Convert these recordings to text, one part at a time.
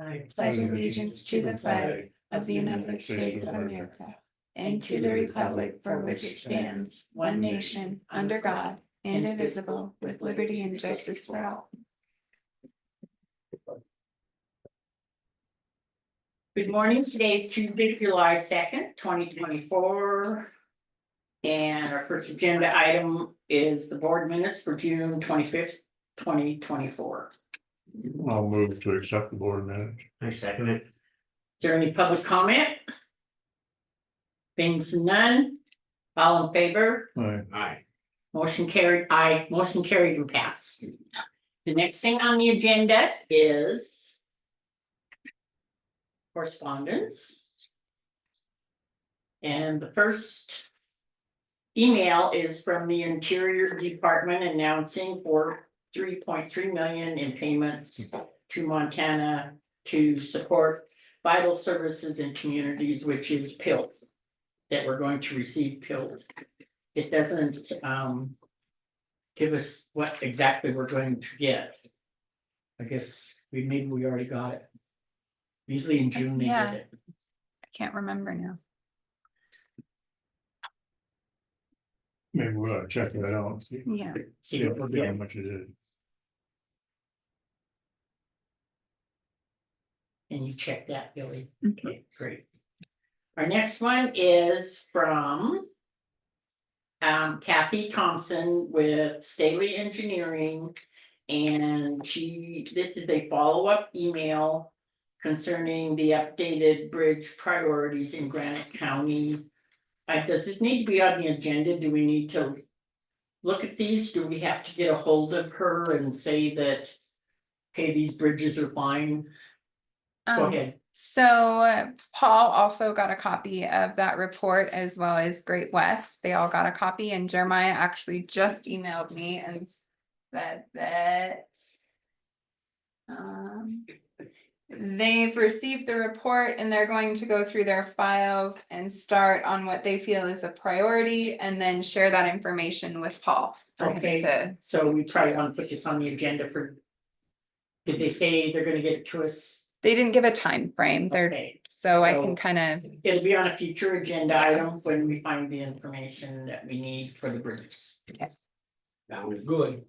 I pledge allegiance to the flag of the United States of America and to the republic for which it stands, one nation, under God, indivisible, with liberty and justice for all. Good morning. Today is Tuesday, July 2nd, 2024. And our first agenda item is the board minutes for June 25th, 2024. I'll move to accept the board minutes. I second it. Is there any public comment? Being none, all in favor? Aye. Motion carried. Aye. Motion carried and passed. The next thing on the agenda is correspondence. And the first email is from the Interior Department announcing for $3.3 million in payments to Montana to support vital services in communities, which is PILT, that we're going to receive PILT. It doesn't give us what exactly we're going to get. I guess maybe we already got it. Usually in June they Yeah. get it. I can't remember now. Maybe we ought to check that out and see. Yeah. See what we're How getting. much it is. And you check that, Billy. Mhm. Okay, great. Our next one is from Kathy Thompson with Staley Engineering. And this is a follow-up email concerning the updated bridge priorities in Granite County. Does this need to be on the agenda? Do we need to look at these? Do we have to get a hold of her and say that, hey, these bridges are fine? Go ahead. So Paul also got a copy of that report as well as Great West. They all got a copy, and Jeremiah actually just emailed me and said that they've received the report and they're going to go through their files and start on what they feel is a priority and then share that information with Paul. for him Okay. to- So we probably want to put this on the agenda for. Did they say they're gonna get it to us? They didn't give a time frame. Okay, So I So- can kind of, it'll be on a future agenda item when we find the information that we need for the bridges. That was good.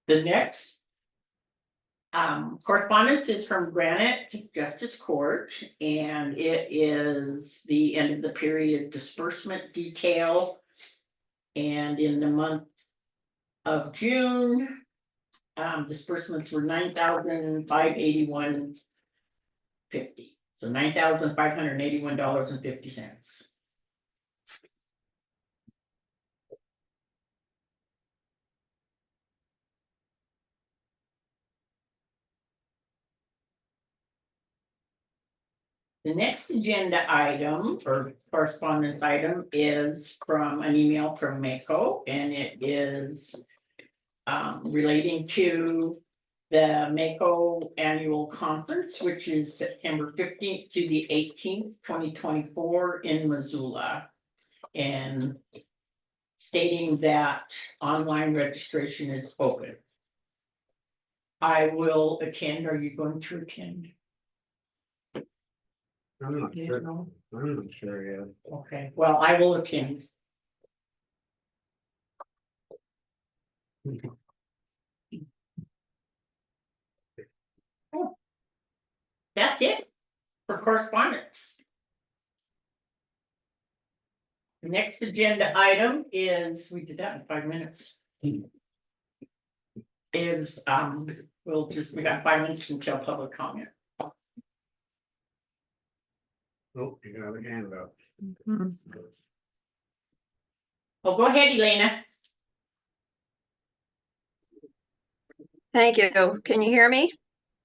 The next. Correspondence is from Granite Justice Court, and it is the end of the period disbursement detail. And in the month of June, disbursements were $9,581.50. So $9,581.50. The next agenda item or correspondence item is from an email from Mako, and it is relating to the Mako annual conference, which is September 15th to the 18th, 2024 in Missoula. And stating that online registration is open. I will attend. Are you going to attend? I'm not sure. I'm not sure yet. Okay, well, I will attend. That's it for correspondence. The next agenda item is, we did that in 5 minutes. Is, we got 5 minutes until public comment. Oh, you got a hand up. Mhm. Oh, go ahead, Elena. Thank you. Can you hear me?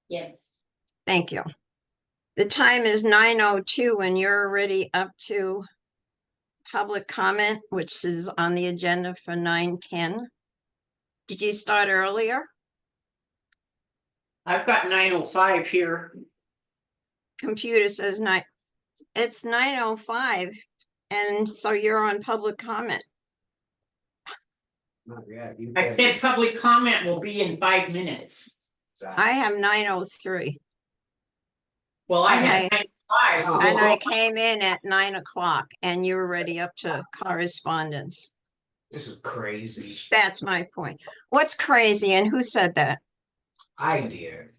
Yes. Thank you. The time is 9:02 and you're already up to public comment, which is on the agenda for 9:10. Did you start earlier? I've got 9:05 here. Computer says it's 9:05 and so you're on public comment. Not yet. You I said- said public comment will be in 5 minutes. I have 9:03 Well, I Okay. had 95, so and I we'll- came in at 9 o'clock and you were already up to correspondence. This is crazy. That's my point. What's crazy and who said that? I did.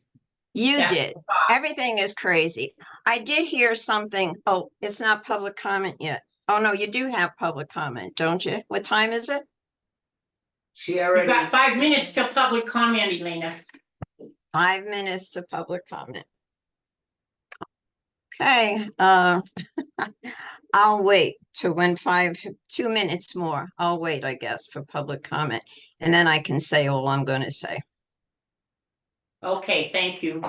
You That's did. Everything is crazy. I did hear something. Oh, it's not public comment yet. Oh, no, you do have public comment, don't you? What time is it? She We've already. got 5 minutes till public comment, Elena. 5 minutes to public comment. Okay, I'll wait to when 2 minutes more. I'll wait, I guess, for public comment. And then I can say all I'm going to say. Okay, thank you.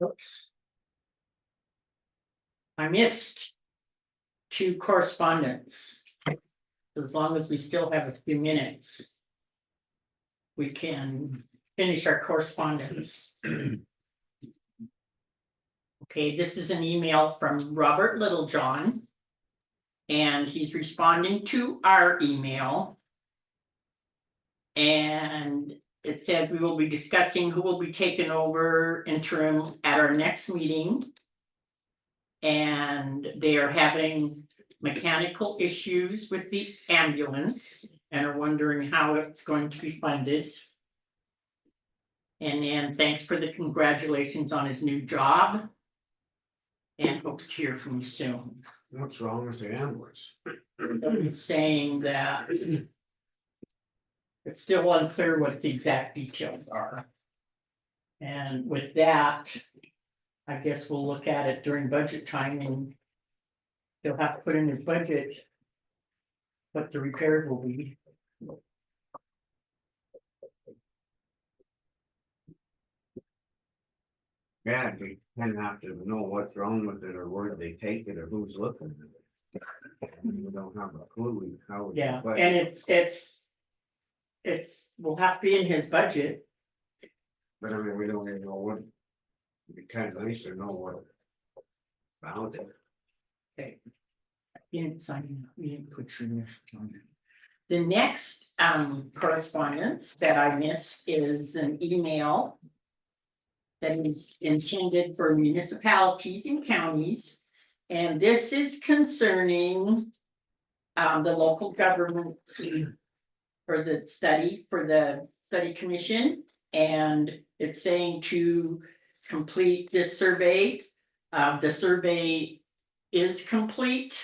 Oops. I missed 2 correspondence. As long as we still have a few minutes, we can finish our correspondence. Okay, this is an email from Robert Littlejohn. And he's responding to our email. And it says we will be discussing who will be taken over interim at our next meeting. And they are having mechanical issues with the ambulance and are wondering how it's going to be funded. And then thanks for the congratulations on his new job. And hopes to hear from you soon. What's wrong with the ambulance? It's saying that it's still unclear what the exact details are. And with that, I guess we'll look at it during budget time and he'll have to put in his budget what the repairs will be. Yeah, we kind of have to know what's wrong with it or where they take it or who's looking at it. We don't have a clue how. Yeah, but and it's will have to be in his budget. I mean, we don't even know what. It'd be kind of nice to know what. About it. Okay. You didn't sign, you didn't put your name on it. The next correspondence that I missed is an email that is intended for municipalities and counties. And this is concerning the local government for the study commission. And it's saying to complete this survey. The survey is complete.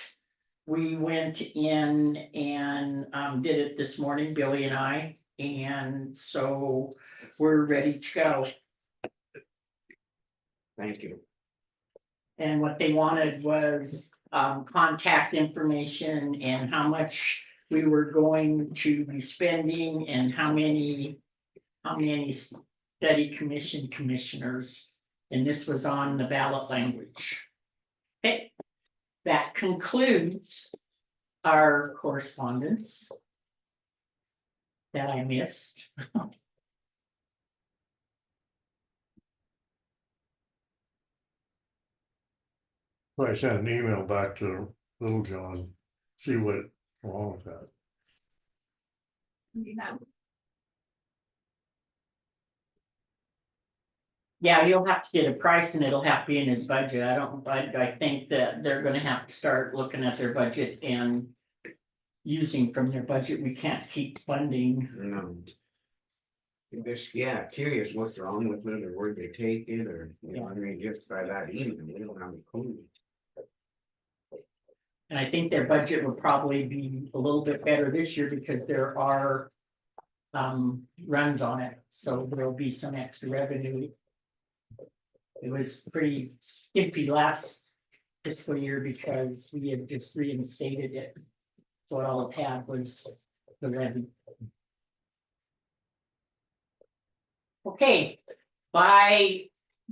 We went in and did it this morning, Billy and I, and so we're ready to go. Thank you. And what they wanted was contact information and how much we were going to be spending and how many study commission commissioners. And this was on the ballot language. Okay, that concludes our correspondence that I missed. I sent an email back to Little John, see what's wrong with that. Yeah, you'll have to get a price and it'll have to be in his budget. I think that they're gonna have to start looking at their budget and using from their budget. We can't keep funding. No. Just, yeah, curious what's wrong with it or where they take it or, you know, I mean, just by that email, we don't have a clue. And I think their budget would probably be a little bit better this year because there are runs on it, so there'll be some extra revenue. It was pretty skimpy last fiscal year because we had just reinstated it. So all it had was the levy. Okay, by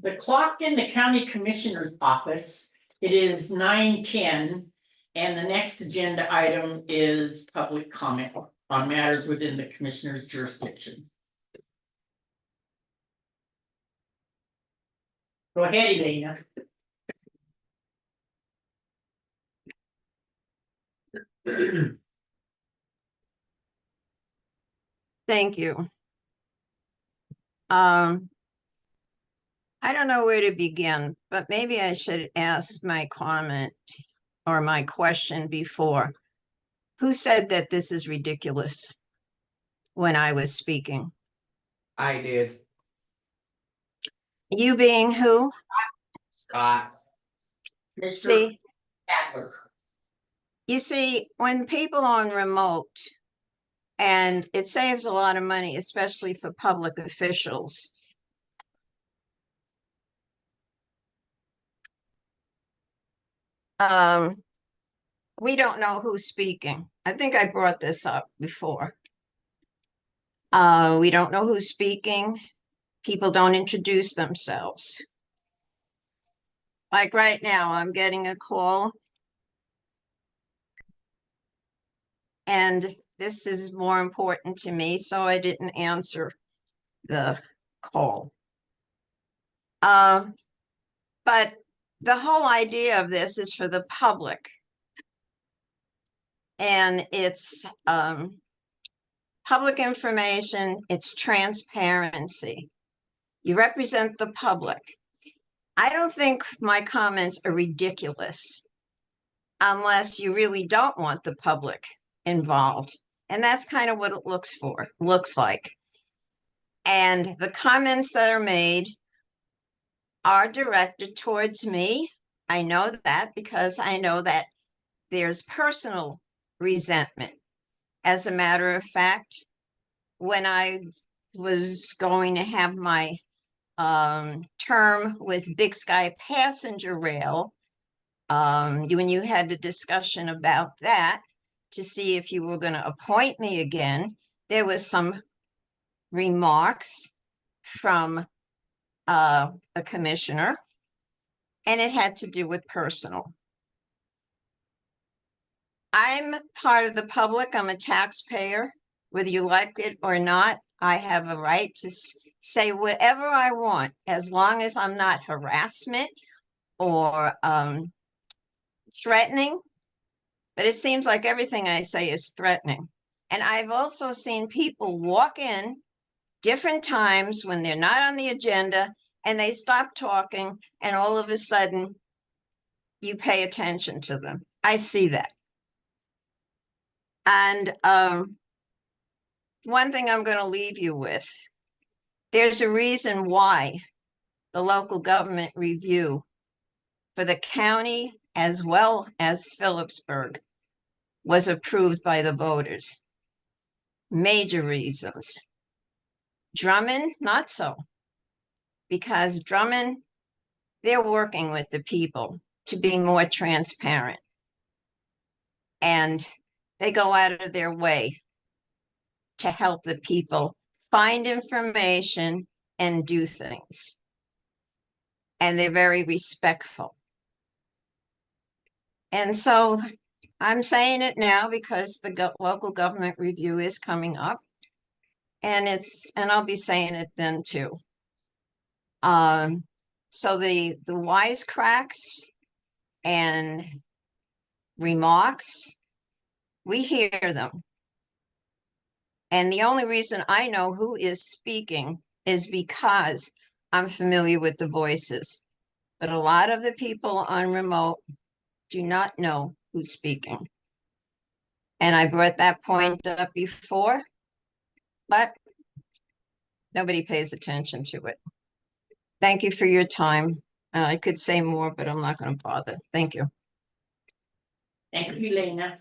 the clock in the county commissioner's office, it is 9:10. And the next agenda item is public comment on matters within the commissioner's jurisdiction. Go ahead, Elena. Thank you. I don't know where to begin, but maybe I should ask my comment or my question before. Who said that this is ridiculous when I was speaking? I did, You being who? Scott. Mr. See, Adler. you see, when people on remote, and it saves a lot of money, especially for public officials. We don't know who's speaking. I think I brought this up before. We don't know who's speaking. People don't introduce themselves. Like right now, I'm getting a call. And this is more important to me, so I didn't answer the call. But the whole idea of this is for the public. And it's public information, it's transparency. You represent the public. I don't think my comments are ridiculous unless you really don't want the public involved. And that's kind of what it looks like. And the comments that are made are directed towards me. I know that because I know that there's personal resentment. As a matter of fact, when I was going to have my term with Big Sky Passenger Rail, when you had the discussion about that to see if you were going to appoint me again, there was some remarks from a commissioner, and it had to do with personal. I'm part of the public. I'm a taxpayer. Whether you like it or not, I have a right to say whatever I want, as long as I'm not harassment or threatening. But it seems like everything I say is threatening. And I've also seen people walk in different times when they're not on the agenda and they stop talking, and all of a sudden you pay attention to them. I see that. And one thing I'm going to leave you with, there's a reason why the local government review for the county as well as Phillipsburg was approved by the voters. Major reasons. Drummond, not so. Because Drummond, they're working with the people to be more transparent. And they go out of their way to help the people find information and do things. And they're very respectful. And so I'm saying it now because the local government review is coming up. And I'll be saying it then too. So the wisecracks and remarks, we hear them. And the only reason I know who is speaking is because I'm familiar with the voices. But a lot of the people on remote do not know who's speaking. And I brought that point up before, but nobody pays attention to it. Thank you for your time. I could say more, but I'm not going to bother. Thank you. Thank you, Lena.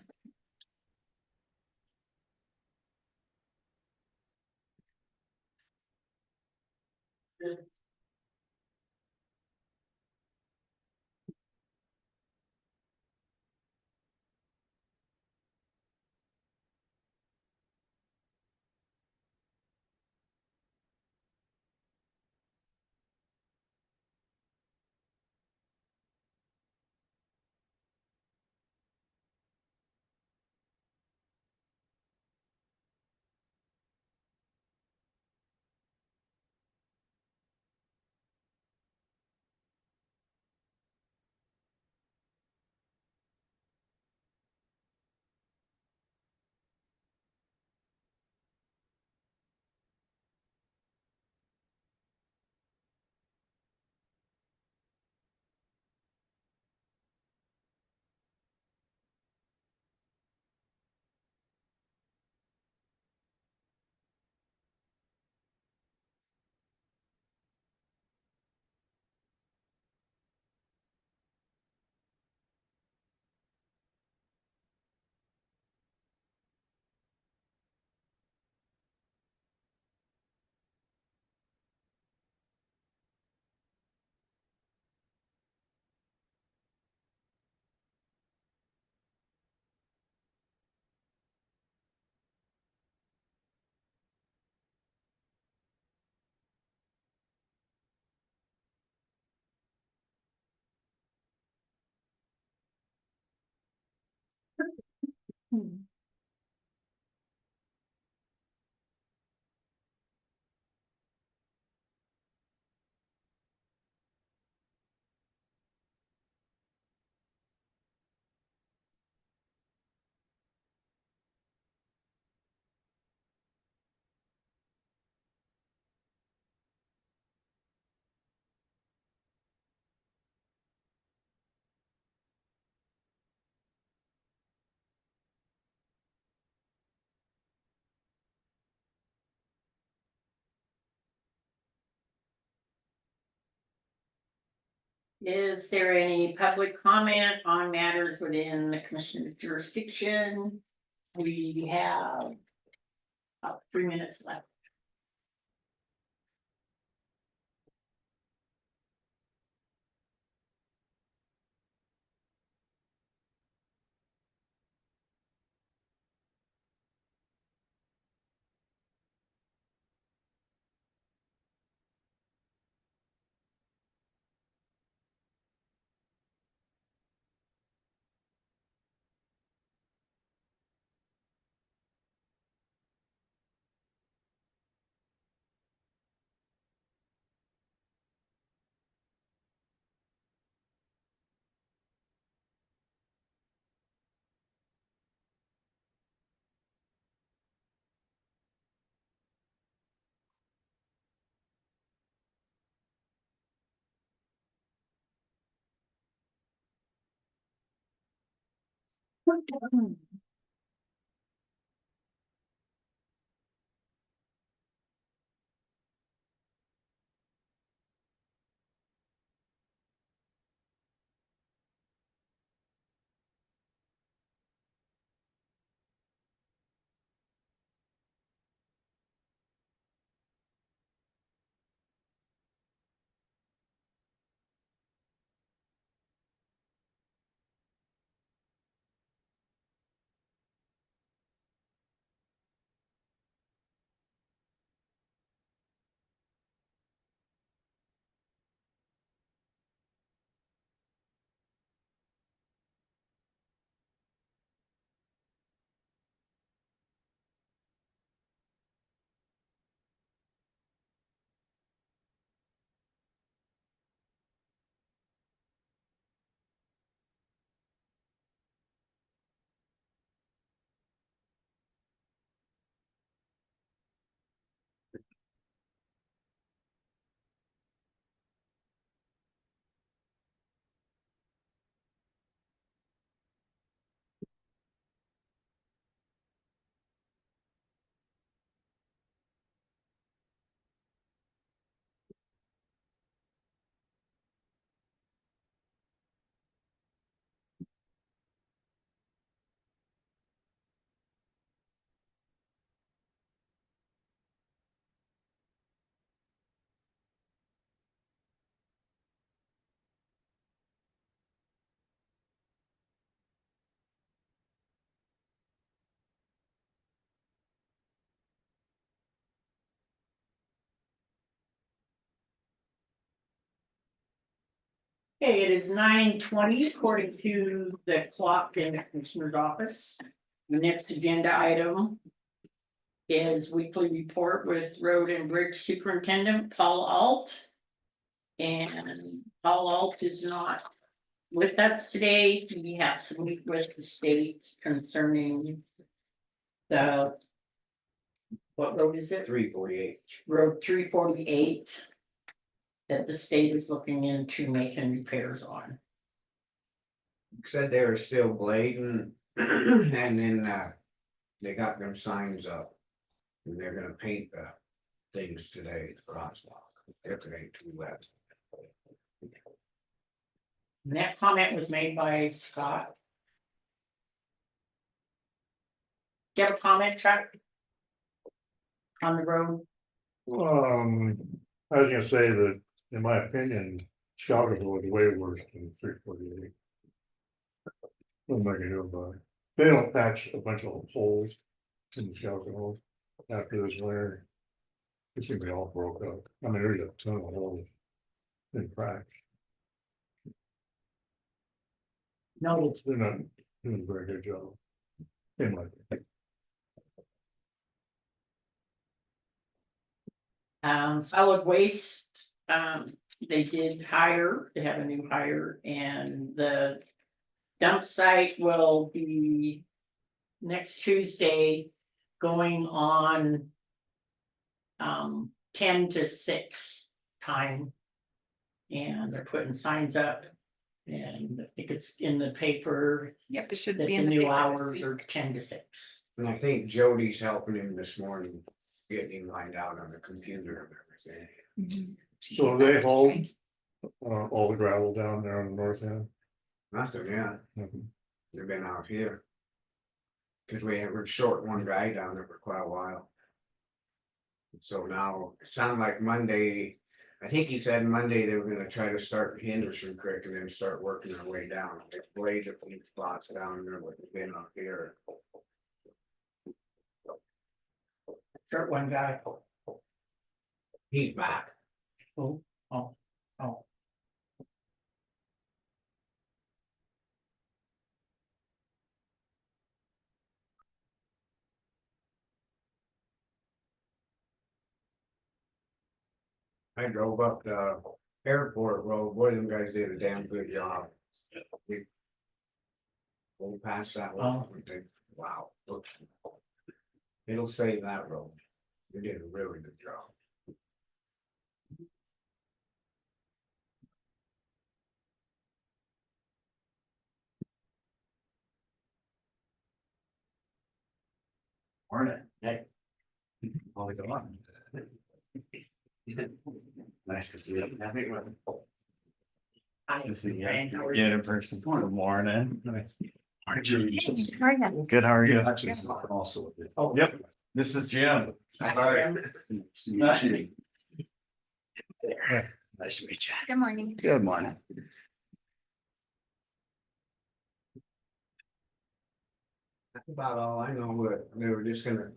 Is there any public comment on matters within the commissioner's jurisdiction? We have about 3 minutes left. Okay, it is 9:20 according to the clock in the commissioner's office. The next agenda item is weekly report with Road and Bridge Superintendent Paul Alt. And Paul Alt is not with us today. He has to meet with the state concerning the, what road is it? 348. Road 348 that the state is looking into making repairs on. Said they were still blading, and then, they got them signs up. And they're gonna paint the things today, the crosswalk, if it ain't too wet. And that comment was made by Scott. Do you have a comment, Chuck? On the road? I was gonna say that, in my opinion, Chicago is way worse than 348. What am I gonna do about it? They don't patch a bunch of holes in the Chicago after this winter. It's gonna be all broke up. I mean, there's a ton of holes in cracks. No. They're not doing a very good job. In my opinion. Solid waste, they did hire, they have a new hire, and the dump site will be next Tuesday going on 10 to 6 time. And they're putting signs up, and I think it's in the paper Yep, it should that be the in the new paper this hours week. are 10 to 6. And I think Jody's helping him this morning, getting him lined out on the computer and everything. Mhm. So they hold all the gravel down there on the north end. Nothing, yeah, Mhm. they've been out here. Cause we're short one guy down there for quite a while. So now, it sounded like Monday, I think he said Monday they were gonna try to start Henderson Creek and then start working their way down. They blade a few spots down there, like they've been up here. Short one guy. He's back. Oh. I drove up the airport road, boy, them guys did a damn good job. Go past that one, wow. It'll save that road. They did a really good job. Morning. Hey. How's it going? Nice to see you. Nice to see you. Get in person. Good morning. Aren't you? Good, how are you? Also. Oh, yep. This is Jim. Sorry. Nice to meet you. Nice to meet you. Good morning. Good morning. That's about all I know, but they were just gonna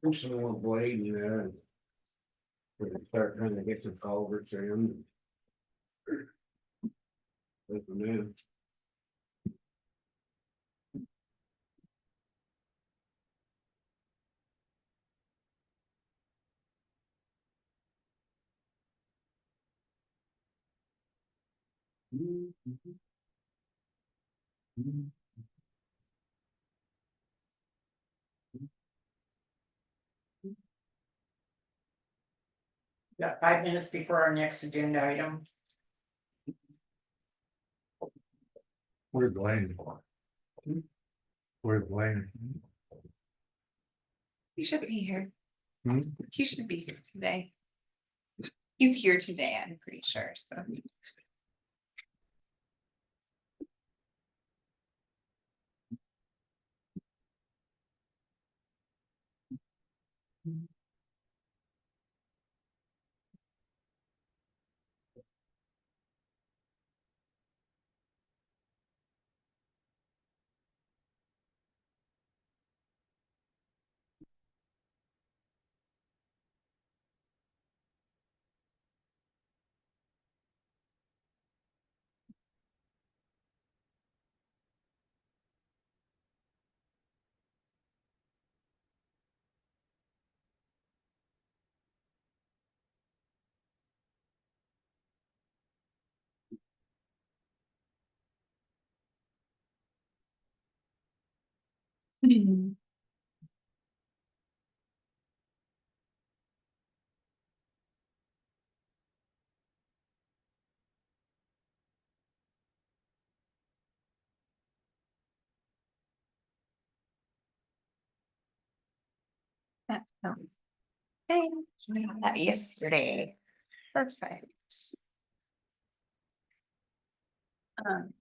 do some more blading there and. We're gonna start trying to get some culverts in. Let them in. Got 5 minutes before our next agenda item. Where's Blaine? Where's Blaine? You should be here. Hmm? You should be here today. He's here today, I'm pretty sure, so. That sounds okay. We had that yesterday. Perfect. Um,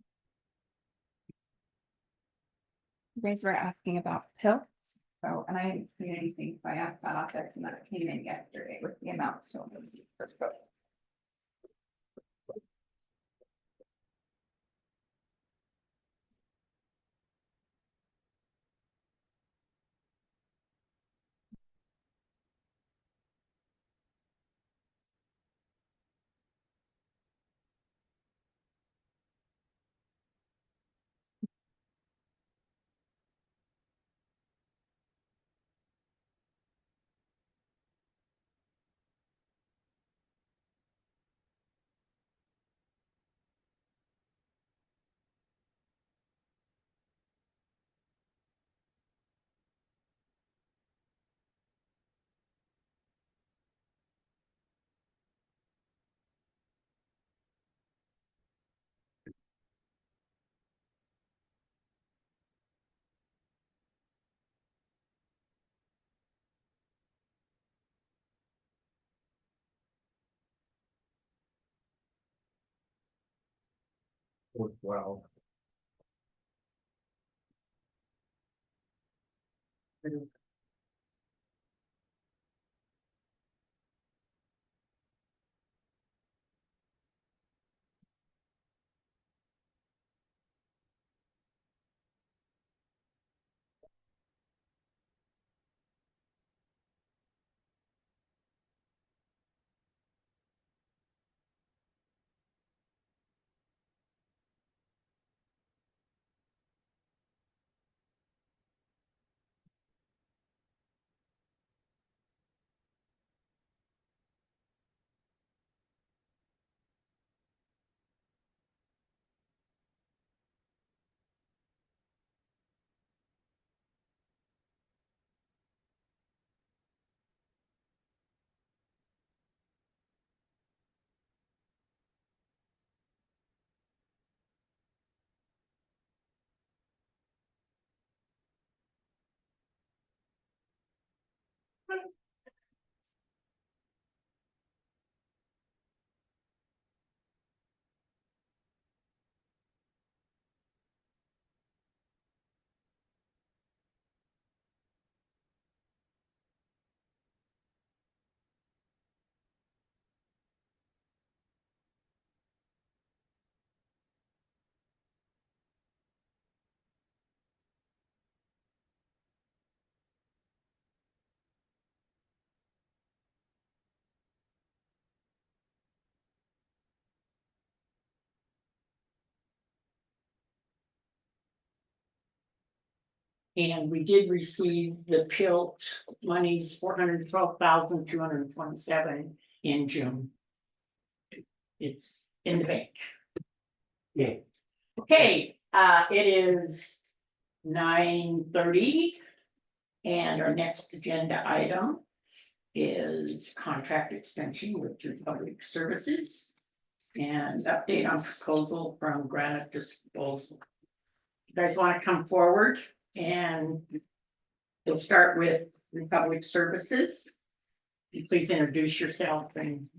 You guys were asking about pills, so, and I didn't see anything, so I asked that office and that came in yesterday with the amounts to receive for pills. Well. And we did receive the PILT monies, 412,227 in June. It's in the bank. Yeah. Okay, it is 9:30. And our next agenda item is contract extension with True Public Services. And update on proposal from Granite Disposal. You guys want to come forward and we'll start with Republic Services. Please introduce yourself and.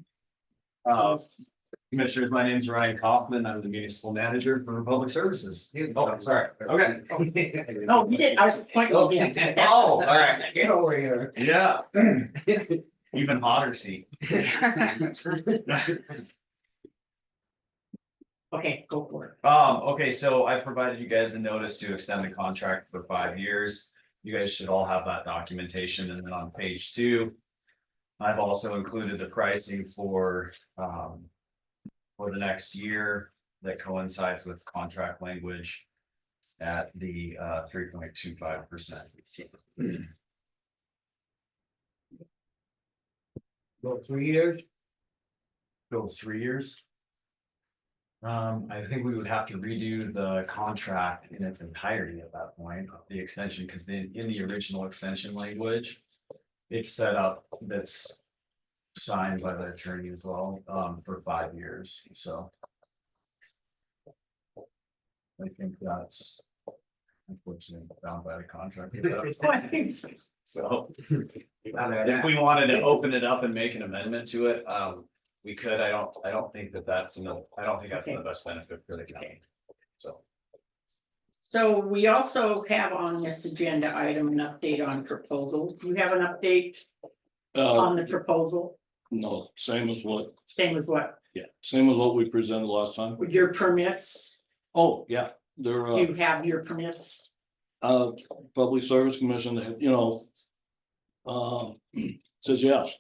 Commissioners, my name is Ryan Kaufman. I'm the municipal manager for Public Services. Oh, sorry. Okay. No, you did, I was pointing. at you. Oh, all right. Get over here. Yeah. Even hotter seat. Okay, go for it. Okay, so I provided you guys a notice to extend the contract for 5 years. You guys should all have that documentation, and then on page 2. I've also included the pricing for the next year that coincides with contract language at the 3.25%. Go 3 years. Go 3 years. I think we would have to redo the contract in its entirety at that point, the extension, because in the original extension language. It's set up that's signed by the attorney as well, for 5 years, so. I think that's unfortunately bound by the contract. So if we wanted to open it up and make an amendment to it, we could. I don't think that's in the, I don't think that's in the best benefit for the county. So. So we also have on this agenda item an update on proposal. Do you have an update on the proposal? No, same as what, Same as what, yeah, same as what we presented last time. with your permits? Oh, yeah, they're, You have your permits? Public Service Commission, you know. Says yes.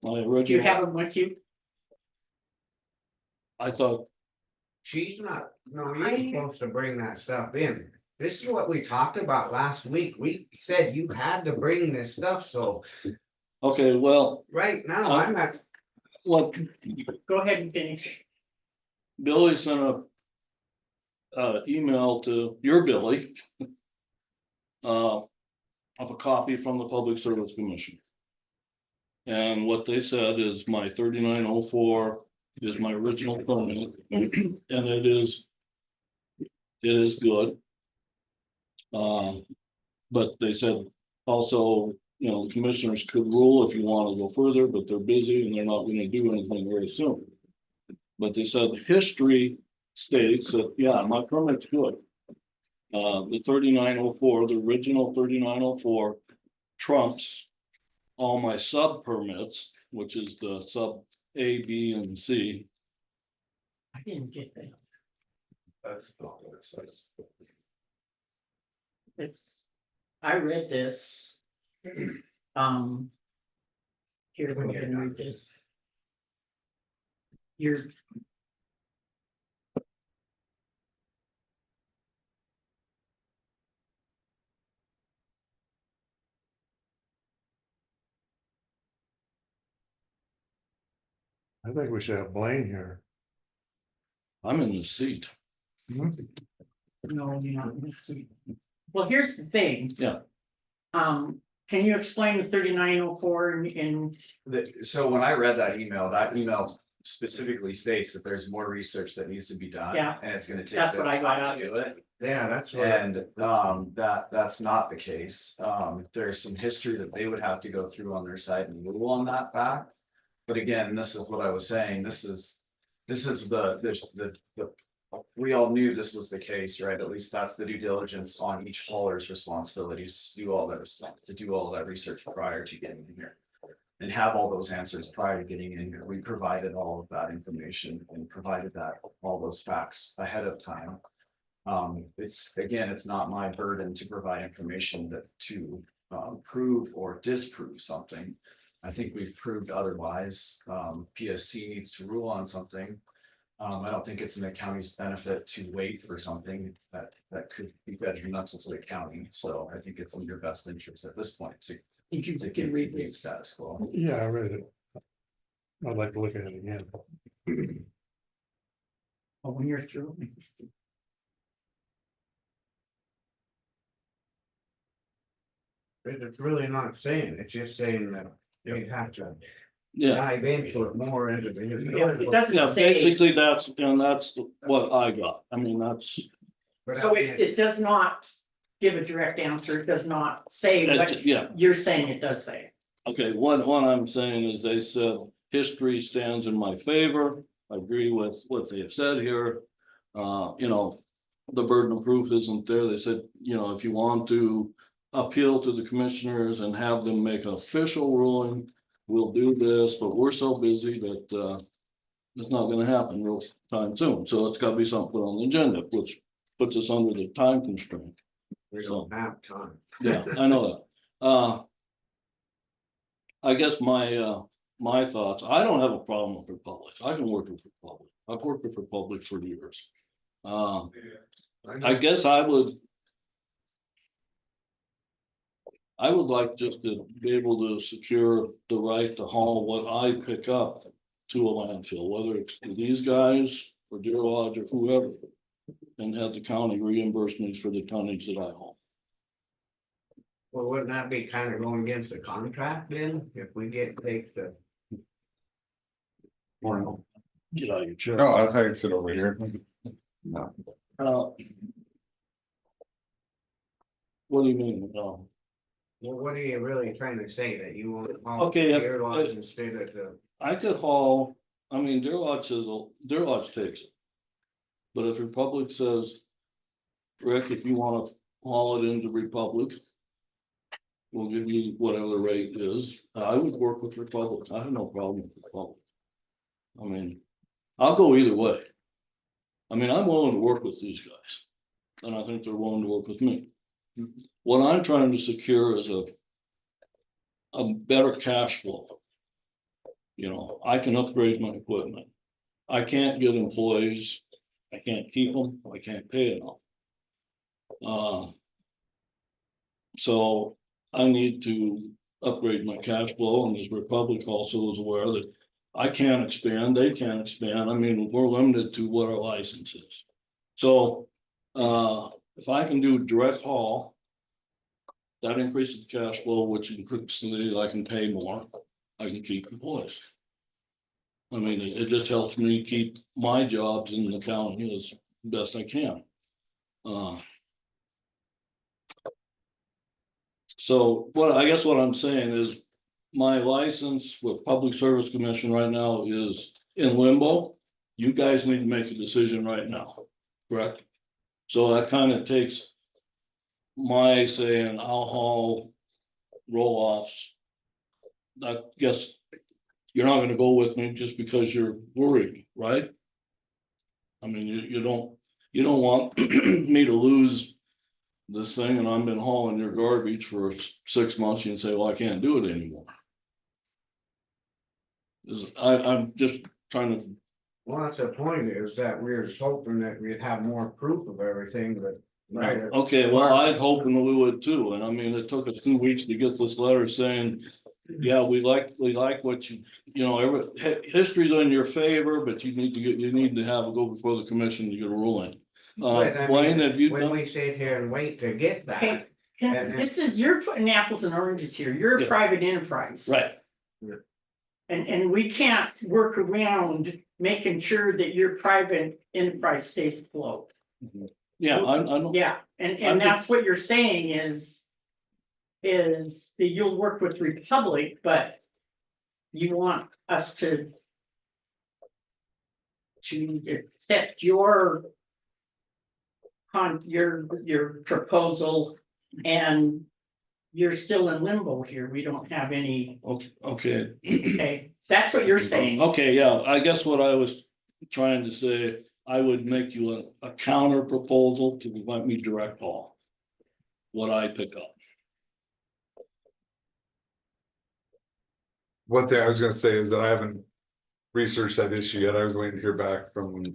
My Do you original, have them with you? I thought, She's not, no, you're supposed to bring that stuff in. This is what we talked about last week. We said you had to bring this stuff, so okay, well, right now, I'm not. what Go ahead and finish. Billy sent email to your Billy. Of a copy from the Public Service Commission. And what they said is my 3904 is my original permit, and it is good. But they said also, you know, the commissioners could rule if you want to go further, but they're busy and they're not gonna do anything very soon. But they said history states that, yeah, my permit's good. The 3904, the original 3904 trumps all my sub permits, which is the sub A, B, and C. I didn't get that. That's not what it says. It's, I read this. Here, we can read this. You're. I think we should have Blaine here. I'm in the seat. No, you're not. Well, here's the thing. Yeah. Can you explain the 3904 in, So when I read that email specifically states that there's more research that needs to be done. Yeah. And it's gonna take. That's what I got time out to of do it. Yeah, that's what. And that's not the case. There's some history that they would have to go through on their side and rule on that fact. But again, this is what I was saying, this is the, we all knew this was the case, right? At least that's the due diligence on each hauler's responsibilities, to do all that research prior to getting in here. And have all those answers prior to getting in here. We provided all of that information and provided all those facts ahead of time. It's not my burden to provide information to prove or disprove something. I think we've proved otherwise. PSC needs to rule on something. I don't think it's in the county's benefit to wait for something that could be detrimental to the county. So I think it's in your best interest at this point to did you get read the this? status quo. Yeah, I read it. I'd like to look at it again. Oh, when you're through. It's really not saying, it's just saying that you have to Yeah, dive into it more into the. It yeah, doesn't say, basically that's what I got. I mean, that's, so it does not give a direct answer. It does not say what yeah. you're saying it does say. Okay, what I'm saying is they said history stands in my favor. I agree with what they have said here. You know, the burden of proof isn't there. They said, you know, if you want to appeal to the commissioners and have them make an official ruling, we'll do this, but we're so busy that it's not gonna happen real time soon. So it's gotta be something put on the agenda, which puts us under the time constraint. We don't have time. Yeah, I know that. I guess my thoughts, I don't have a problem with Republic. I can work with Republic. I've worked with Republic for years. I guess I would like just to be able to secure the right to haul what I pick up to a landfill, whether it's to these guys or Deer Lodge or whoever. And have the county reimburse me for the tonnage that I haul. Well, wouldn't that be kind of going against the contract then, if we take the, Get out of your chair. No, I think it's over here. No. What do you mean? well, what are you really trying to say, that you want? Okay, if- Deer Lodge instead of the, I could haul, I mean, Deer Lodge says, Deer Lodge takes it. But if Republic says, Rick, if you wanna haul it into Republic. We'll give you whatever the rate is, I would work with Republic, I have no problem with Republic. I mean, I'll go either way. I mean, I'm willing to work with these guys. And I think they're willing to work with me. What I'm trying to secure is a better cash flow. You know, I can upgrade my equipment. I can't get employees. I can't keep them. I can't pay enough. So I need to upgrade my cash flow, and this Republic also is aware that I can't expand, they can't expand. I mean, we're limited to what our license is. So, if I can do direct haul. That increases the cash flow, which increases, I can pay more, I can keep employees. I mean, it just helps me keep my jobs in the county as best I can. So I guess what I'm saying is, my license with Public Service Commission right now is in limbo. You guys need to make a decision right now, correct? So that kind of takes my saying, I'll haul roll-offs. I guess you're not gonna go with me just because you're worried, right? I mean, you don't want me to lose this thing, and I've been hauling your garbage for 6 months, you can say, well, I can't do it anymore. I'm just trying to, well, that's the point, is that we were hoping that we'd have more proof of everything, but. Right. okay, well, I'd hoping that we would too, and I mean, it took us 2 weeks to get this letter saying. Yeah, we like what you know, history's in your favor, but you need to have it go before the commission to get a ruling. But I Wayne, mean, have you when done? we sit here and wait to get that, Hey, this is, you're putting apples and oranges here, you're a Yeah. private enterprise. Right, And we can't work around making sure that your private enterprise stays afloat. yeah, I know. Yeah, I'm and that's what you're saying is that you'll work with Republic, but you want us to accept your your proposal, and you're still in limbo here, we don't have any, Okay. okay, that's what you're saying. Okay, yeah, I guess what I was trying to say, I would make you a counter proposal to let me direct haul. What I pick up. One thing I was gonna say is that I haven't researched that issue yet. I was waiting to hear back from the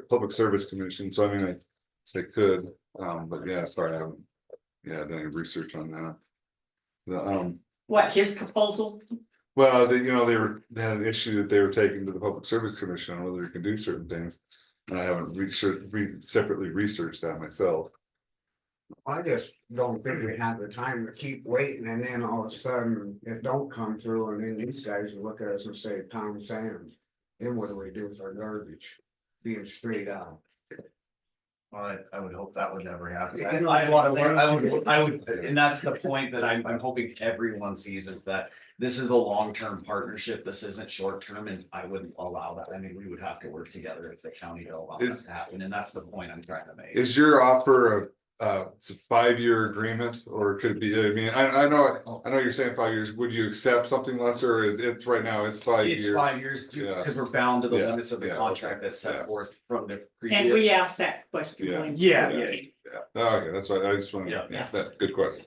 Public Service Commission, so I mean, I say could, but yeah, sorry, I haven't. Yeah, done any research on that. What, his proposal? Well, they had an issue that they were taking to the Public Service Commission on whether you can do certain things. And I haven't separately researched that myself. I just don't think we have the time to keep waiting, and then all of a sudden it don't come through, and then these guys will look at us and say, Tom Sands. Then what do we do with our garbage? Being straight out. Well, I would hope that would never happen. I would, and that's the point that I'm hoping everyone sees, is that this is a long-term partnership. This isn't short-term, and I wouldn't allow that. I mean, we would have to work together as the county to allow that to happen, and that's the point I'm trying to make. Is your offer it's a 5-year agreement, or could it be, I mean, I know you're saying 5 years, would you accept something lesser? It's right now, it's 5 years. It's 5 years, Yeah. because we're bound to the Yeah, limits of the yeah, contract that's yeah. set forth from the previous. And we asked that question. Yeah. Wayne. Yeah, Okay, that's why I just wanted, Yeah. yeah, that, good question.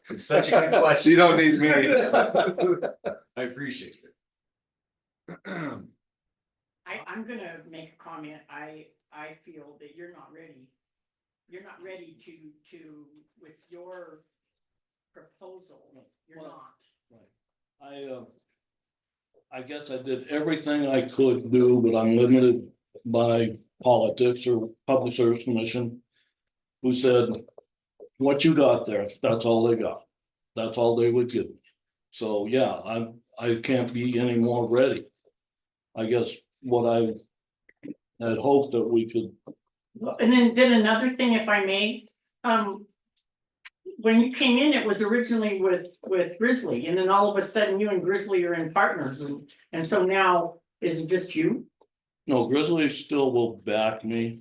It's such a good question. You don't need me. I appreciate it. I'm gonna make a comment, I feel that you're not ready. You're not ready to, with your proposal, you're Well, not. I guess I did everything I could do, but I'm limited by politics or Public Service Commission. Who said, what you got there, that's all they got. That's all they would give. So, yeah, I can't be any more ready. I guess what I had hoped that we could, And then another thing, if I may, when you came in, it was originally with Grizzly, and then all of a sudden you and Grizzly are in partners, and so now, is it just you? no, Grizzly still will back me.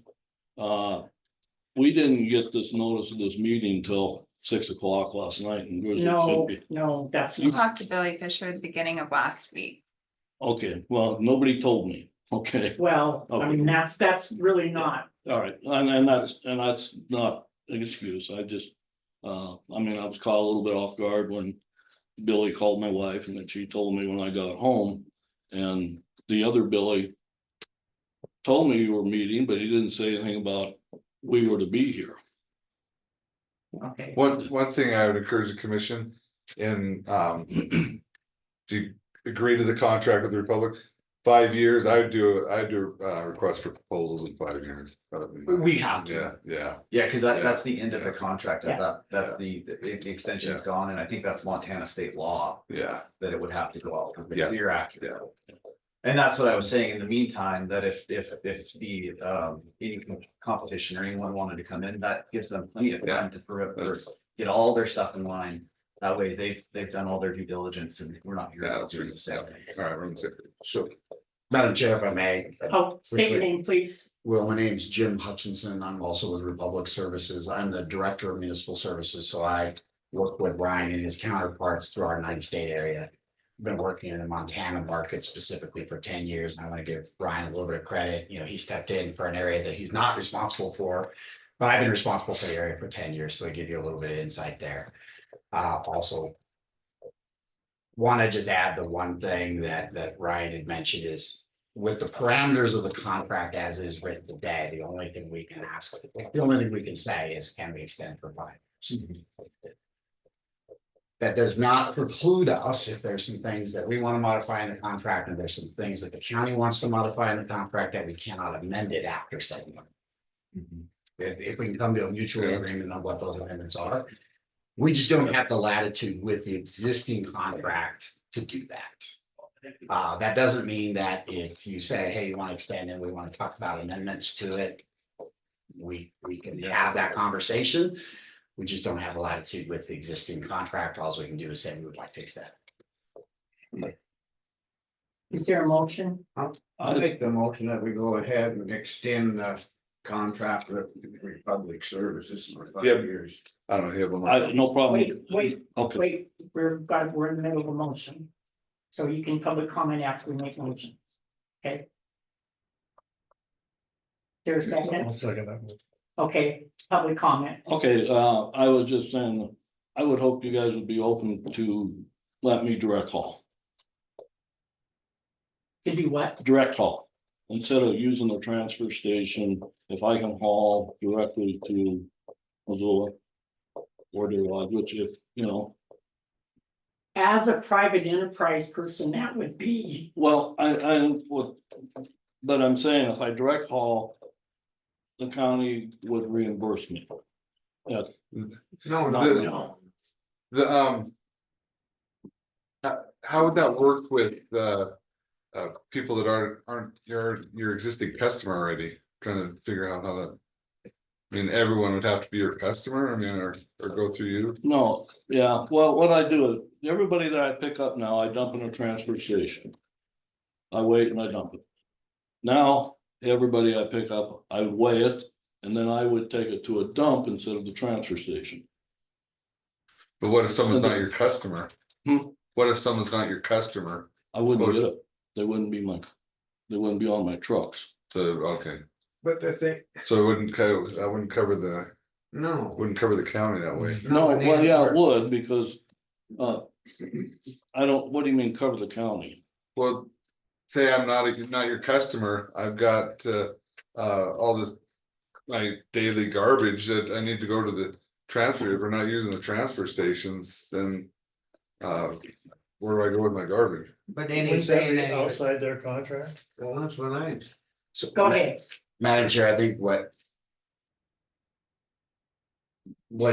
We didn't get this notice of this meeting till 6 o'clock last night and Grizzly should No, be. no, that's We not, talked to Billy Fisher at the beginning of last week. Okay, well, nobody told me, okay, well, I mean, that's really not, all right, and that's not an excuse, I just. I mean, I was caught a little bit off guard when Billy called my wife and then she told me when I got home. And the other Billy told me you were meeting, but he didn't say anything about we were to be here. okay. One thing I would encourage the commission in, to agree to the contract with the Republic. 5 years, I do a request for proposals in 5 years. We have to. Yeah, Yeah, because Yeah. that's the end of the contract, Yeah. that's the extension's gone, and I think that's Montana state law, yeah, that it would have to go out, so Yeah. you're accurate. And that's what I was saying, in the meantime, that if the any competition or anyone wanted to come in, that gives them plenty of time to that's- get all their stuff in line. That way, they've done all their due diligence, and we're not here. Yeah, to that's do right. the same thing. all right, we're gonna take it. So, Madam Chair, if I may, Oh, state your name, please. well, my name's Jim Hutchinson. I'm also with Republic Services. I'm the Director of Municipal Services, so I work with Ryan and his counterparts through our 9-state area. I've been working in the Montana market specifically for 10 years, and I want to give Ryan a little bit of credit. You know, he stepped in for an area that he's not responsible for, but I've been responsible for the area for 10 years, so I give you a little bit of insight there. Also, want to just add the one thing that Ryan had mentioned is with the parameters of the contract as is written today, the only thing we can ask, the only thing we can say is, can we extend for 5 years? That does not preclude us if there's some things that we want to modify in the contract, and there's some things that the county wants to modify in the contract that we cannot amend it after 7 years. If we can come to a mutual agreement on what those amendments are. We just don't have the latitude with the existing contract to do that. That doesn't mean that if you say, hey, you want to extend and we want to talk about amendments to it. We can have that conversation. We just don't have the latitude with the existing contract. All we can do is say we would like to extend. Is there a motion? I'll make the motion that we go ahead and extend the contract with Republic Services for 5 Yeah. years. I don't know, have one. No problem. Wait, Okay, wait, we're in the middle of a motion. So you can public comment after we make a motion. Okay? There's a second, I'll second that. one. okay, public comment, okay, I was just saying, I would hope you guys would be open to let me direct haul. to do what? Direct haul, instead of using the transfer station, if I can haul directly to Missoula. Or Deer Lodge, which if, you know, As a private enterprise person, that would be, well, but I'm saying if I direct haul. The county would reimburse me. Yeah, No, The- no, The, how would that work with the, people that aren't your existing customer already? Trying to figure out how that. I mean, everyone would have to be your customer, I mean, or go through you? no, yeah, well, what I do is, everybody that I pick up now, I dump in a transfer station. I wait and I dump it. Now, everybody I pick up, I weigh it, and then I would take it to a dump instead of the transfer station. But what if someone's not your customer? Hmm. What if someone's not your customer? I wouldn't Well, get it, they wouldn't be on my trucks. So, okay, but the thing, so it wouldn't cover no. wouldn't cover the county that way. No, well, yeah, it would, because, I don't, what do you mean cover the county? Well, say I'm not your customer, I've got all this. My daily garbage that I need to go to the transfer, if we're not using the transfer stations, then. where do I go with my garbage? But then he's Wouldn't that saying be that, outside their contract? well, that's what I. So, Go ahead. Madam Chair, I think what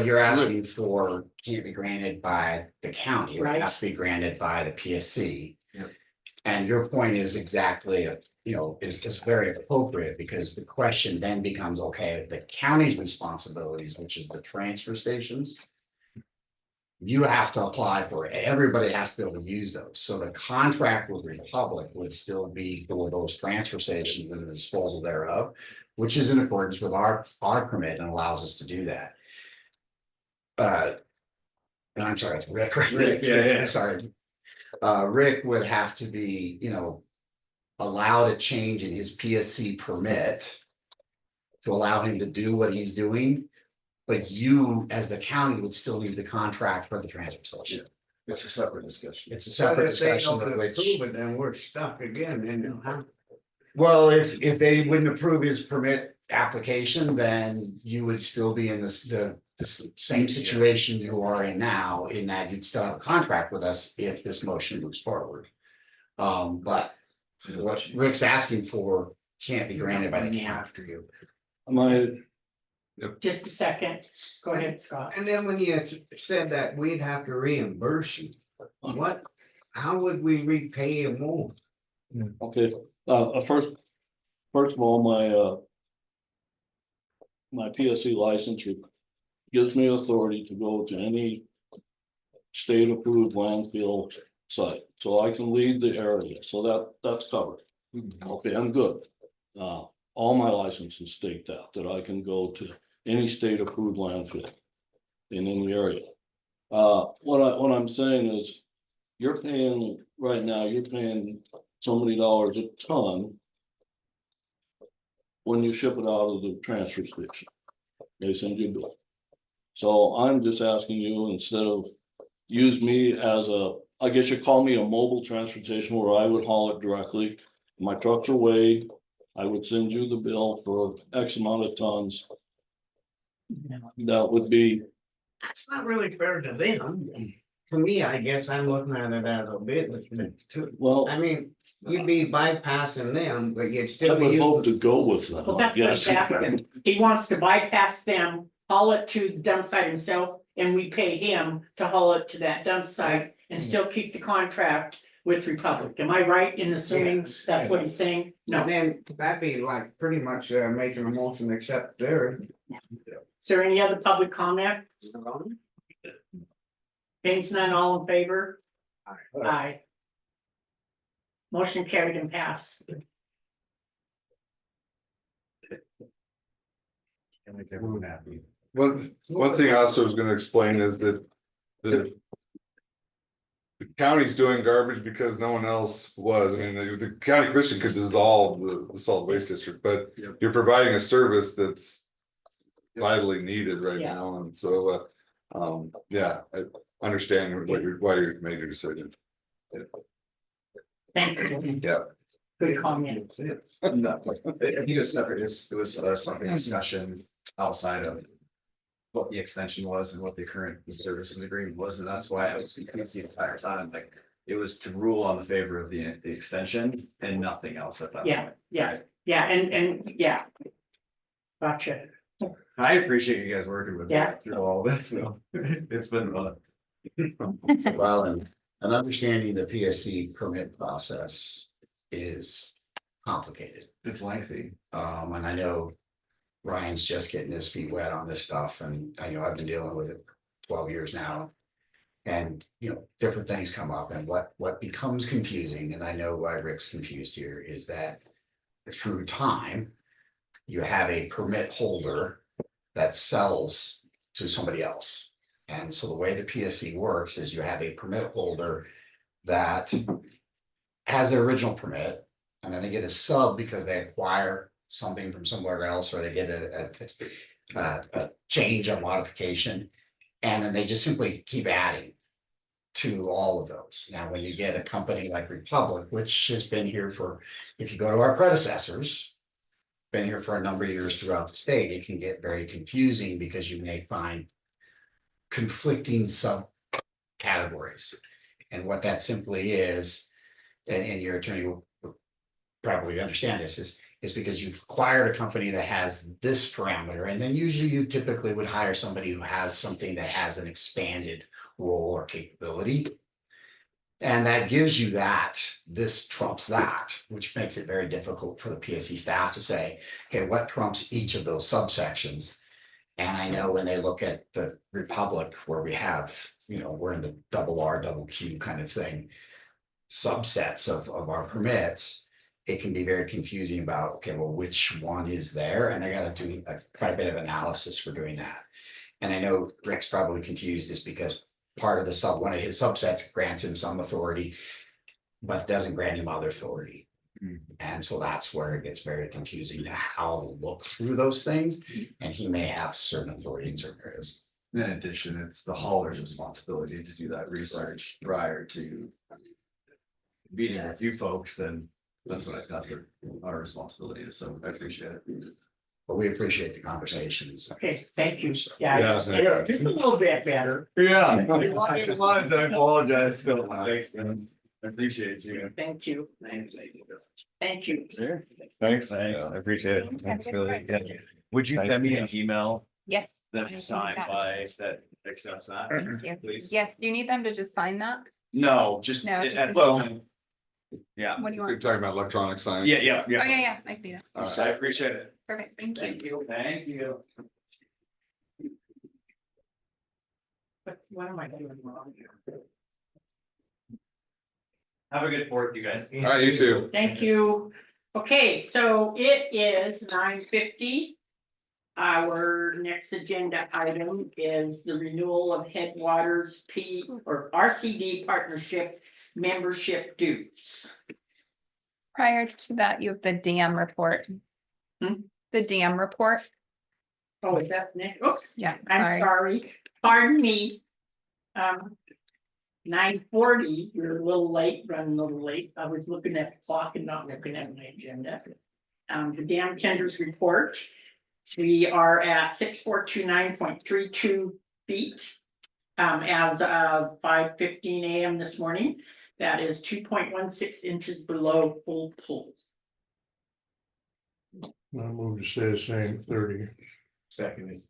you're asking for can't be granted by the county, it Right. has to be granted by the PSC. Yep. And your point is exactly, is very appropriate, because the question then becomes, okay, the county's responsibilities, which is the transfer stations. You have to apply for it, everybody has to be able to use those, so the contract with Republic would still be for those transfer stations and the disposal thereof. Which is in accordance with our permit and allows us to do that. And I'm sorry, it's Rick, right? Rick, yeah. Sorry. Rick would have to be, allowed a change in his PSC permit. To allow him to do what he's doing. But you, as the county, would still need the contract for the transfer station. It's a separate discussion. It's a But separate if they discussion don't of which. approve it, then we're stuck again, and Well, if they wouldn't approve his permit application, then you would still be in the same situation you are in now, in that you'd still have a contract with us if this motion moves forward. But what Rick's asking for can't be granted by the county. after you. Just a second. Go ahead, Scott. And then when you said that we'd have to reimburse you, how would we repay you more? Okay, first of all, my PSC license gives me authority to go to any state approved landfill site, so I can leave the area, so that's covered. Okay, I'm good. All my licenses state that I can go to any state approved landfill in any area. What I'm saying is, you're paying, right now, you're paying so many dollars a ton when you ship it out of the transfer station. They send you a bill. So I'm just asking you, instead of use me as I guess you call me a mobile transportation where I would haul it directly. My trucks are weighed. I would send you the bill for X amount of tons. That would be, That's not really fair to them. To me, I guess I'm looking at it as a business too. well, I mean, you'd be bypassing them, but you'd I still be would hope using. to go with them, Well, I that's what he's guess. asking. He wants to bypass them, haul it to the dump site himself, and we pay him to haul it to that dump site and still keep the contract with Republic. Am I right in assuming Yes. that's what he's saying? No. And then that'd be like pretty much making a motion except there. Is there any other public comment? Being none, all in favor? Aye. Motion carried and passed. Can make everyone happy. One thing I also was gonna explain is that the. The county's doing garbage because no one else was. I mean, the county commission could dissolve the solid waste district, but Yep. you're providing a service that's. Vitally needed right Yeah. now, and so, yeah, I understand why you made your decision. Thank you. Yeah. Good comment. No, I think it was separate, it was something discussion outside of. What the extension was and what the current services agreement was, and that's why I was confused the entire time, like. It was to rule on the favor of the extension and nothing else at that Yeah, point. yeah, and yeah. Gotcha. I appreciate you guys working with me Yeah. through all this, so it's been fun. Well, and understanding the PSC permit process is complicated. It's lengthy. And I know Ryan's just getting his feet wet on this stuff, and I know I've been dealing with it 12 years now. And, different things come up, and what becomes confusing, and I know why Rick's confused here, is that through time, you have a permit holder that sells to somebody else. And so the way the PSC works is you have a permit holder that has their original permit, and then they get a sub because they acquire something from somewhere else, or they get a change, a modification, and then they just simply keep adding to all of those. Now, when you get a company like Republic, which has been here for, if you go to our predecessors, been here for a number of years throughout the state, it can get very confusing because you may find conflicting subcategories. And what that simply is, and your attorney will probably understand this, is because you've acquired a company that has this parameter, and then usually you typically would hire somebody who has something that has an expanded role or capability. And that gives you that, this trumps that, which makes it very difficult for the PSC staff to say, okay, what trumps each of those subsections? And I know when they look at the Republic where we have, we're in the double R, double Q kind of thing, subsets of our permits, it can be very confusing about, okay, well, which one is there? And they gotta do quite a bit of analysis for doing that. And I know Rick's probably confused is because part of one of his subsets grants him some authority, but doesn't grant him other authority. And so that's where it gets very confusing to how to look through those things. And he may have certain authority in certain areas. In addition, it's the hauler's responsibility to do that research prior to meeting with you folks, and that's what I thought our responsibility is, so I appreciate it. But we appreciate the conversations. Okay, thank you. Yeah, Yeah, thank just a little bit better. Yeah, it was, I apologize, so thanks, man. I appreciate you. Thank you. Thank you. Sure. Thanks. Thanks, I appreciate it. Thanks. Thanks Have a for good the, would you send me an email Yes. I that's can do signed that. by, that accepts that? Thank you. Please? Yes, do you need them to just sign that? No, just. No, just- well. Yeah, What do you You're want? talking about electronic sign. yeah, Oh, yeah, I can do that. All right, I appreciate it. Perfect, thank you. Thank you. Thank you. But what am I doing wrong here? Have a good Fourth, you guys. All right, you too. Thank you. Okay, so it is 9:50. Our next agenda item is the renewal of Headwaters or RCD partnership membership dues. Prior to that, you have the dam report. The dam report, Oh, is that next? Oops, yeah, I'm sorry. sorry. Pardon me. 9:40, you're a little late, running a little late. I was looking at the clock and not looking at my agenda. The dam tenders report. We are at 6429.32 feet. As of 5:15 AM this morning, that is 2.16 inches below full pull. I move to stay the same, 30. Secondly.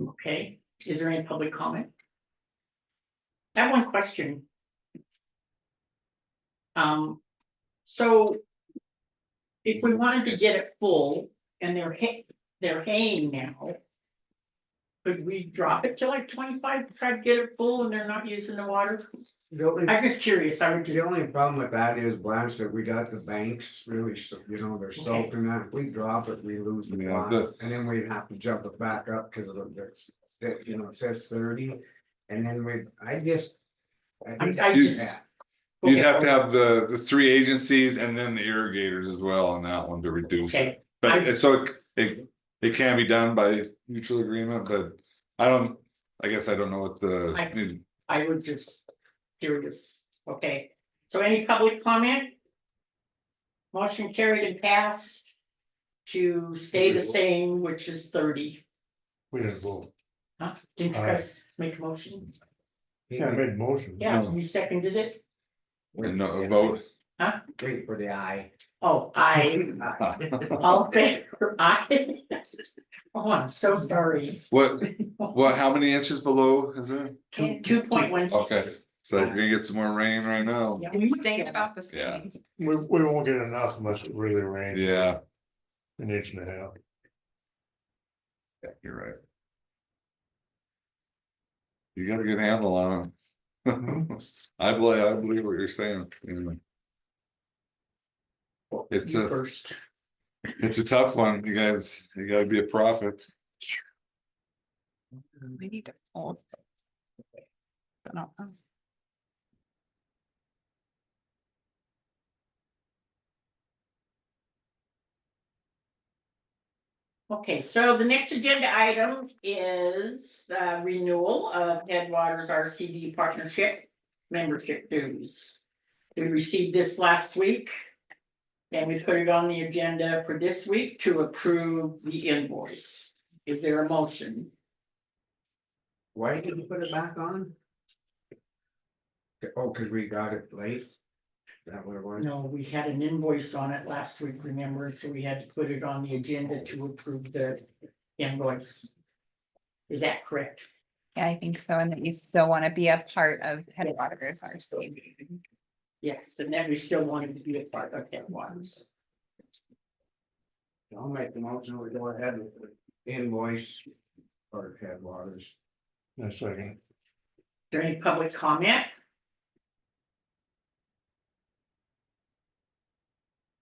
Okay, is there any public comment? I have one question. So. If we wanted to get it full and they're haying now. Could we drop it to like 25 to try to get it full and they're not using the water? I'm just curious, I would The just, only problem with that is, Blanche, that we got the banks really, they're soaking that, if we drop it, we lose the Yeah, water. And then we'd have to jump it back up, cause of the, it says 30, and then I just I just. yeah. You'd have to have the three agencies and then the irrigators as well on that one to reduce Okay. it. But it's so it can be done by mutual agreement, but I guess I don't know what the. I would just curious, okay, so any public comment? Motion carried and passed to stay the same, which is 30. We didn't vote. Huh? Didn't you guys make a motion? Yeah, I made a motion. Yeah, you seconded it? No vote. Huh? Wait for the eye. Oh, all in favor, aye. Oh, I'm so sorry. What, how many inches below is it? 2.16. Okay. So you're gonna get some more rain right now. Yeah. Staying about the Yeah. same. We won't get enough unless it really rains. Yeah, An inch and a half. yeah, you're right. You got a good handle on it. I believe what you're saying. It's You a, first. it's a tough one, you guys, you gotta be a prophet. We need to hold. I don't know. Okay, so the next agenda item is the renewal of Headwaters RCD partnership membership dues. We received this last week. And we put it on the agenda for this week to approve the invoice. Is there a motion? Why did you put it back on? Oh, cause we got it late? Is that what it was? No, we had an invoice on it last week, remember, so we had to put it on the agenda to approve the invoice. Is that correct? Yeah, I think so, and that you still want to be a part of Headwaters RC. Yes, and then we still wanted to be a part of Headwaters. I'll make the motion, we go ahead with the invoice for Headwaters. A second. Is there any public comment?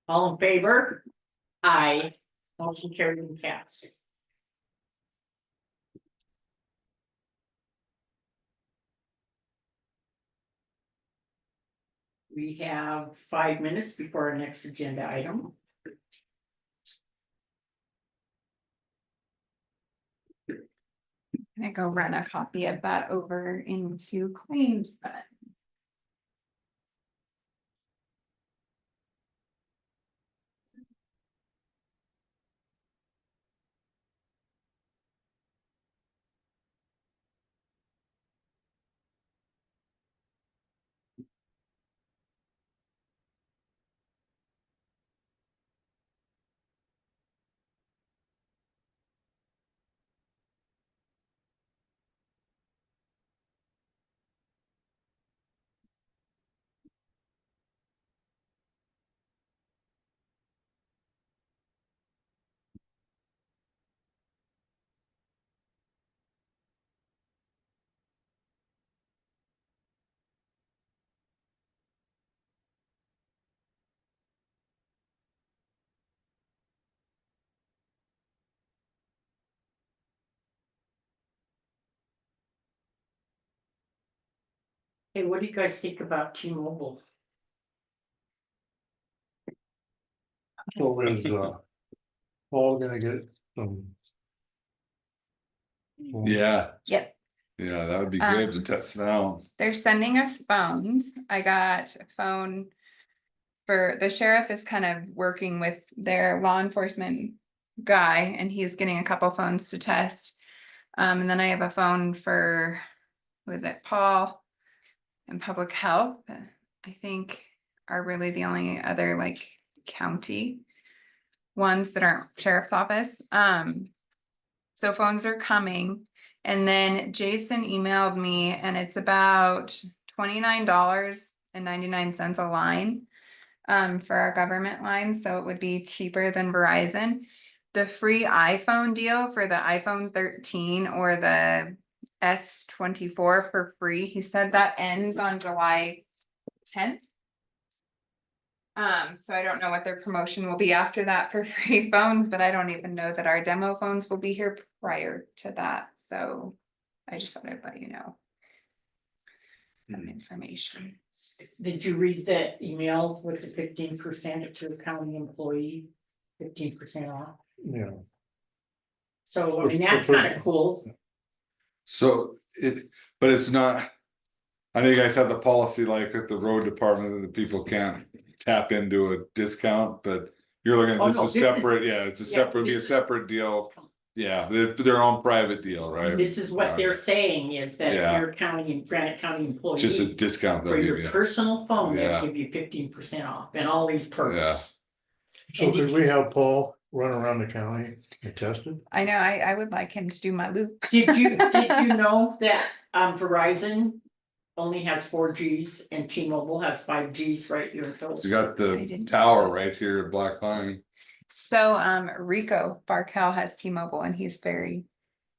All in favor? Aye. Motion carried and passed. We have 5 minutes before our next agenda item. I'm gonna go run a copy of that over into claims then. Hey, what do you guys think about T-Mobile? So is, Paul gonna get some? Yeah, Yep, yeah, that would be good to Um, test it out. they're sending us phones. I got a phone. For the sheriff is kind of working with their law enforcement guy, and he's getting a couple phones to test. And then I have a phone for, was it Paul? And public health, I think are really the only other like county ones that aren't sheriff's office. So phones are coming. And then Jason emailed me and it's about $29.99 a line for our government line. So it would be cheaper than Verizon. The free iPhone deal for the iPhone 13 or the S24 for free. He said that ends on July 10th. So I don't know what their promotion will be after that for free phones, but I don't even know that our demo phones will be here prior to that. So I just thought I'd let you know some information. Did you read the email with the 15% to the county employee? 15% off. Yeah. So I mean, that's kind of cool. So but it's not. I know you guys have the policy like at the road department that the people can't tap into a discount, but you're looking Oh, at this no, is this is- separate, yeah, it's a yeah, separate, be a this is- separate deal. Yeah, their own private deal, right? This is what they're saying is that Yeah. if you're county and Granite County employee. Just a discount For they'll give your you. personal phone, Yeah. they'll give you 15% off and all these perks. So could we have Paul run around the county and test it? I know, I would like him to do my loop. Did you know that Verizon only has 4Gs and T-Mobile has 5Gs right here? in Phillipsburg? You got I the didn't know tower that. right here at Black Pine. So Rico Barkel has T-Mobile and he's very,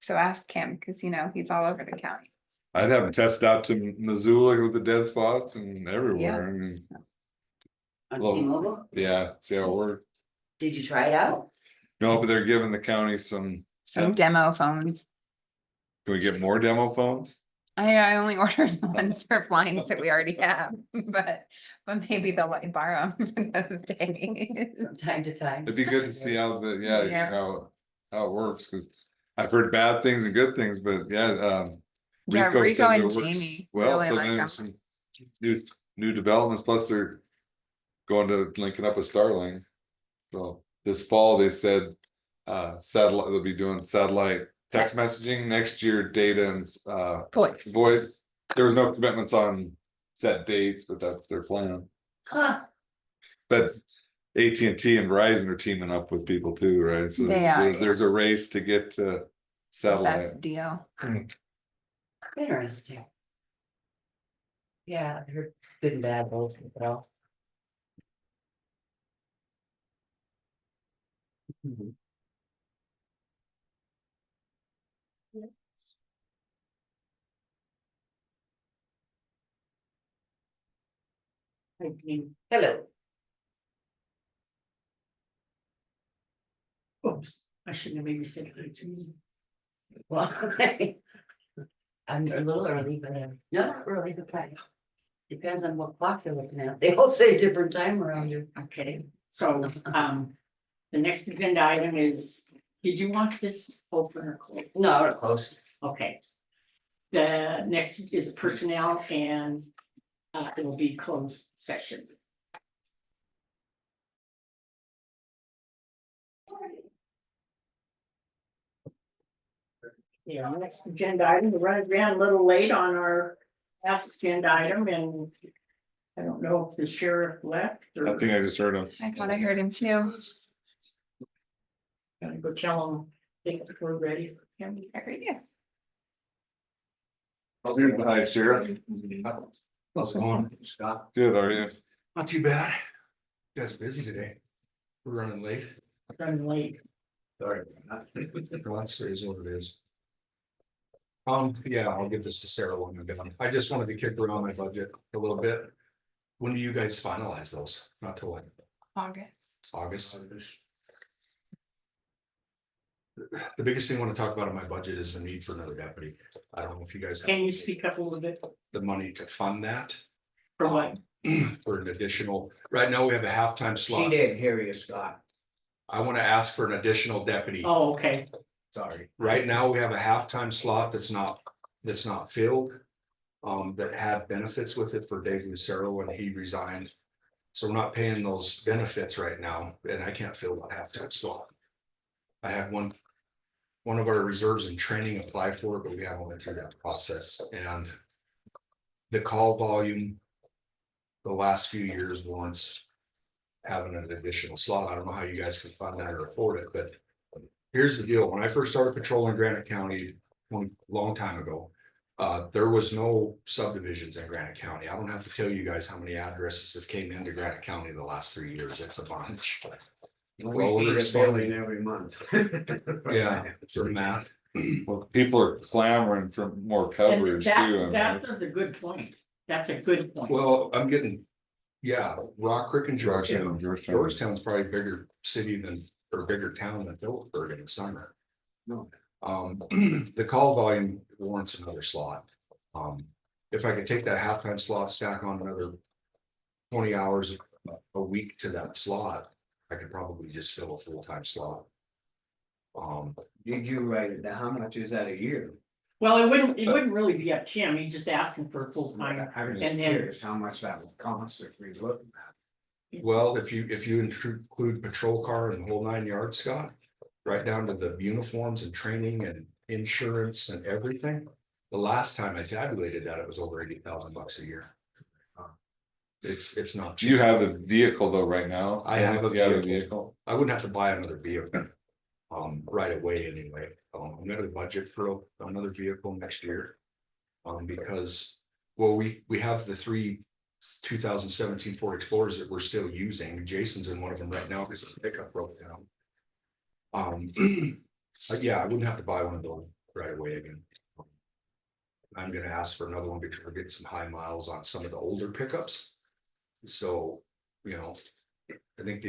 so ask him because you know, he's all over the county. I'd have them test out to Missoula with the dead spots and everywhere. I mean, On Well- T-Mobile? yeah, see how it works. Did you try it out? No, but they're giving the county some, Some demo phones. can we get more demo phones? I only ordered the ones for blinds that we already have, but maybe they'll let you borrow them for those days. From time to time? It'd be good to see how the, yeah, Yeah. how it works, cause I've heard bad things and good things, but yeah, Yeah, Rico Rico says it and works Jamie well, really so like then them. some new developments, plus they're going to linking up with Starlink. So this fall, they said, satellite, they'll be doing satellite text messaging next year, data and, Voice. voice. There was no commitments on set dates, but that's their plan. Huh, But AT&T and Verizon are teaming up with people too, right? So They are, there's a race to get to That's the satellite. deal. interesting. Yeah, I heard good and bad both, but all. Hello. Oops, I shouldn't have maybe said hi to you. Well, I'm a little early, but not early, but kind of. Depends on what clock you're looking at. They all say different time around you. Okay, so, the next agenda item is, did you want this open or closed? No, we're close. Okay. The next is personnel and, it will be closed session. Yeah, next agenda item, we ran a little late on our last agenda item and I don't know if the sheriff left or. I think I just heard him. I thought I heard him too. Gonna go tell him, think we're ready for him. Very yes. Hi, Sheriff. How's it going, Scott? Good, are you? Not too bad. You guys busy today? We're running late. Running late. Sorry. Well, that's is what it is. Yeah, I'll give this to Sarah when we're done. I just wanted to kick around my budget a little bit. When do you guys finalize those? Not till like August. August? The biggest thing I want to talk about in my budget is the need for another deputy. I don't know if you guys. have Can you speak up a little bit The money to fund that. for what? For an additional, right now we have a halftime She slot. didn't hear you, Scott. I want to ask for an additional deputy. Oh, okay, Sorry. Right now, we have a halftime slot that's not filled. That had benefits with it for Dave Lucero when he resigned. So we're not paying those benefits right now, and I can't fill that halftime slot. I had one of our reserves in training apply for it, but we haven't went through that process and. The call volume. The last few years warrants. Having an additional slot. I don't know how you guys can fund that or afford it, but. Here's the deal, when I first started patrolling Granite County, a long time ago. There was no subdivisions in Granite County. I don't have to tell you guys how many addresses have came into Granite County the last 3 years. It's a bunch. Well, We we're feed a building expanding. every month. Yeah, for Matt. Well, people are clamoring for more and coverage too. I mean, that it's- is a good point. That's a good point. Well, I'm getting, yeah, Rock Creek and Georgetown. Georgetown. Georgetown's probably a bigger city than, or a bigger town than Phillipsburg in the summer. No. The call volume warrants another slot. If I could take that halftime slot, stack on another 20 hours a week to that slot, I could probably just fill a full-time slot. Did you write it down? How much is that a year? Well, it wouldn't really be up to him. He's just asking for a full time. I was just And then- curious how much that would cost if we look at. Well, if you include patrol car and the whole 9 yards, Scott, right down to the uniforms and training and insurance and everything. The last time I tabulated that, it was over $80,000 a year. It's not. Do you have the vehicle though right now? I have a Yeah, the vehicle. I wouldn't have to buy another vehicle. Right away anyway. I'm gonna budget for another vehicle next year. Because, well, we have the 3 2017 Ford Explorers that we're still using. Jason's in one of them right now because his pickup broke down. Yeah, I wouldn't have to buy one of those right away again. I'm gonna ask for another one because we're getting some high miles on some of the older pickups. So, I think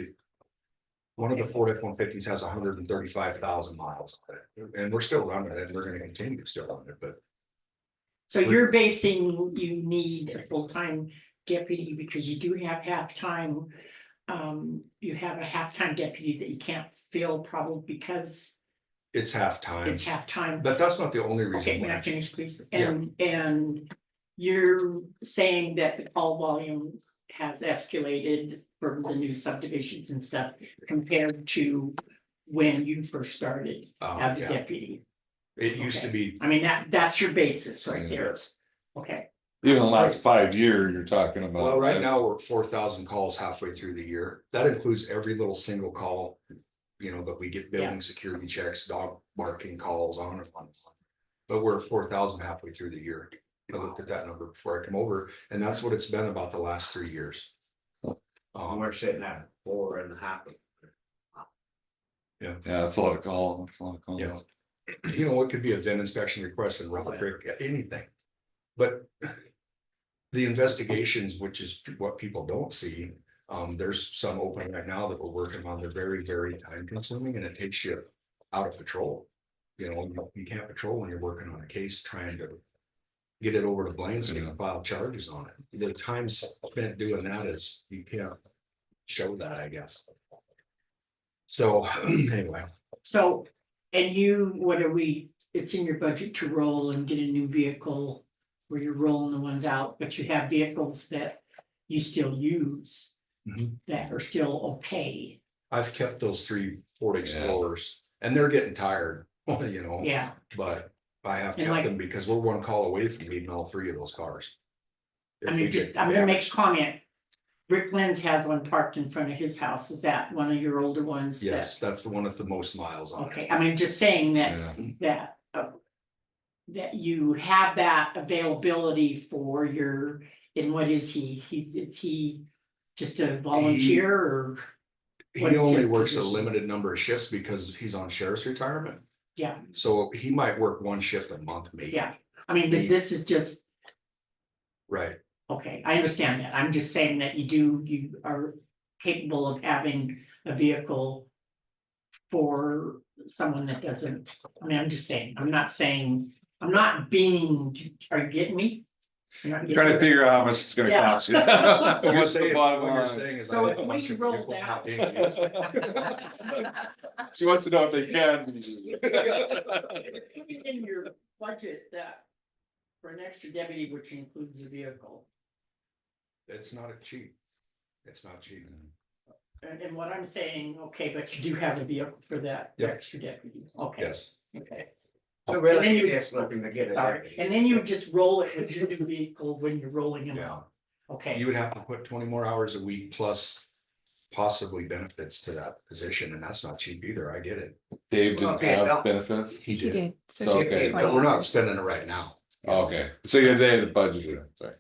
one of the Ford F-150s has 135,000 miles on it, and we're still running it, and we're gonna continue to still run it, but. So you're basing, you need a full-time deputy because you do have half-time. You have a half-time deputy that you can't fill probably because It's halftime, it's half-time. but that's not the only reason. Okay, may why. I finish, please? Yeah. And you're saying that the call volume has escalated for the new subdivisions and stuff compared to when you first started as a Yeah. deputy. It used to Okay. be, I mean, that's your basis right Mm, there. yes, Okay, Even the last 5 years, you're talking about. Well, right now, we're at 4,000 calls halfway through the year. That includes every little single call. You know, that we get building security checks, dog barking calls, on and on. But we're at 4,000 halfway through the year. I looked at that number before I come over, and that's what it's been about the last 3 years. We're sitting at 4.5. Yeah, that's a lot of calls, that's a lot of calls. Yeah. You know, it could be a VIN inspection request and Rock Creek, anything. But the investigations, which is what people don't see, there's some open right now that we're working on. They're very, very time consuming and it takes you out of patrol. You know, you can't patrol when you're working on a case trying to get it over to Blaine so you can file charges on it. The time spent doing that is, you can't show that, I guess. So anyway, So, and you, what are we, it's in your budget to roll and get a new vehicle where you're rolling the ones out, but you have vehicles that you still use Mhm. that are still okay. I've kept those 3 Ford Explorers and they're getting tired, you know. Yeah, But I have And kept like- them because we're 1 call away from needing all 3 of those cars. If I we mean, get just, I'm gonna make damaged. a comment. Rick Lenz has one parked in front of his house. Is that one of your older ones? that- Yes, that's the one with the most miles on it. Okay, I mean, just saying that, Yeah. that you have that availability for your, and what is he? Is he just a volunteer or? What He is only his works a position? limited number of shifts because he's on sheriff's retirement. Yeah, So he might work 1 shift a month, maybe. yeah. I mean, this is just, Right. okay, I understand that. I'm just saying that you are capable of having a vehicle for someone that doesn't, I mean, I'm just saying, I'm not saying, I'm not being, are you getting me? You're not getting Trying to me? figure out how much it's gonna Yeah. cost you. What you're What's the saying- bottom what you're line? saying is So I have a if bunch we of roll vehicles that- not being used. She wants to know if they can. be. Put it in your budget that for an extra deputy, which includes the vehicle. It's not a cheap. It's not cheap. And what I'm saying, okay, but you do have a vehicle for that Yep. extra deputy, okay, Yes. okay. So And really, then you- you're just looking to get a Sorry, deputy. and then you just roll it with your new vehicle when you're rolling them Yeah. out, okay? You would have to put 20 more hours a week plus possibly benefits to that position, and that's not cheap either. I get it. Dave didn't Okay, have no. benefits. He He did, did. So, So just okay, the but 20 we're not hours. spending it right now. Okay, so you had a budget, sorry.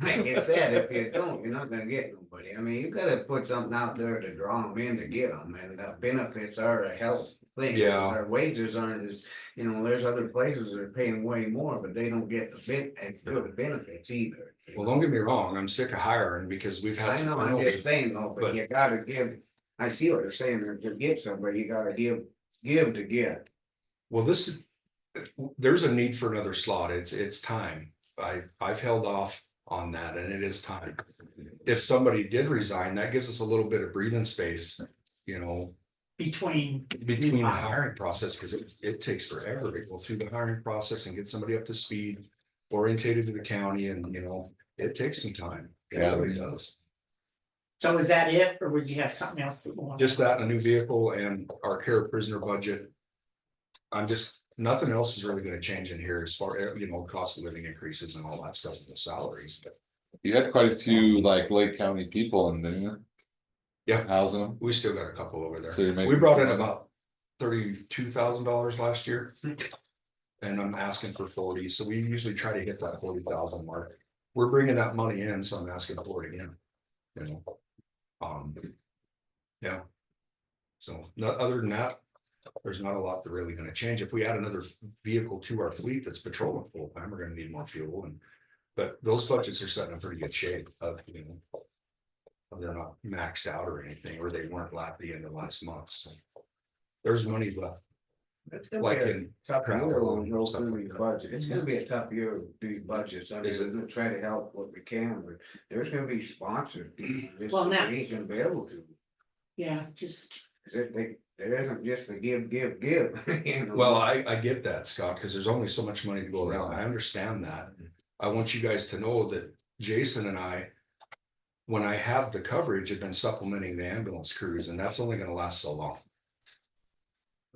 Like you said, if you don't, you're not gonna get nobody. I mean, you gotta put something out there to draw them in to get them, and benefits are a health thing. Yeah. Our wages aren't as, there's other places that are paying way more, but they don't get as good of benefits either. Well, don't get me wrong, I'm sick of hiring because we've had I some. know, I'm just saying though, but but- you gotta give, I see what they're saying, there to get somebody, you gotta give to get. Well, there's a need for another slot. It's time. I've held off on that and it is time. If somebody did resign, that gives us a little bit of breathing space, Between, between the hiring process, because it takes forever to go through the hiring process and get somebody up to speed, orientated to the county, and it takes some time. It Yeah. really does. so is that it, or would you have something else that you want? Just that and a new vehicle and our care prisoner budget. Nothing else is really gonna change in here as far, cost of living increases and all that stuff, and the salaries, but You had quite a few like Lake County people in there. Yeah. Housing them. we still got a couple over there. So you're making We brought in some money. about $32,000 last year. And I'm asking for 40, so we usually try to hit that 40,000 mark. We're bringing that money in, so I'm asking for it again. Yeah. So, other than that, there's not a lot that really gonna change. If we add another vehicle to our fleet that's patrolling full time, we're gonna need more fuel but those budgets are set in pretty good shape they're not maxed out or anything, or they weren't at the end of last month, so. There's money left, It's gonna like be a in tough year travel on and those stuff like these that. budget. It's gonna be a tough year with these budgets. I mean, Is it? we're gonna try to help what we can, but there's gonna be sponsors. This Well, now- ain't gonna be able to. Yeah, just, 'Cause there isn't just a give. Well, I get that, Scott, because there's only so much money to go around. I understand that. I want you guys to know that Jason and I, when I have the coverage, have been supplementing the ambulance crews, and that's only gonna last so long.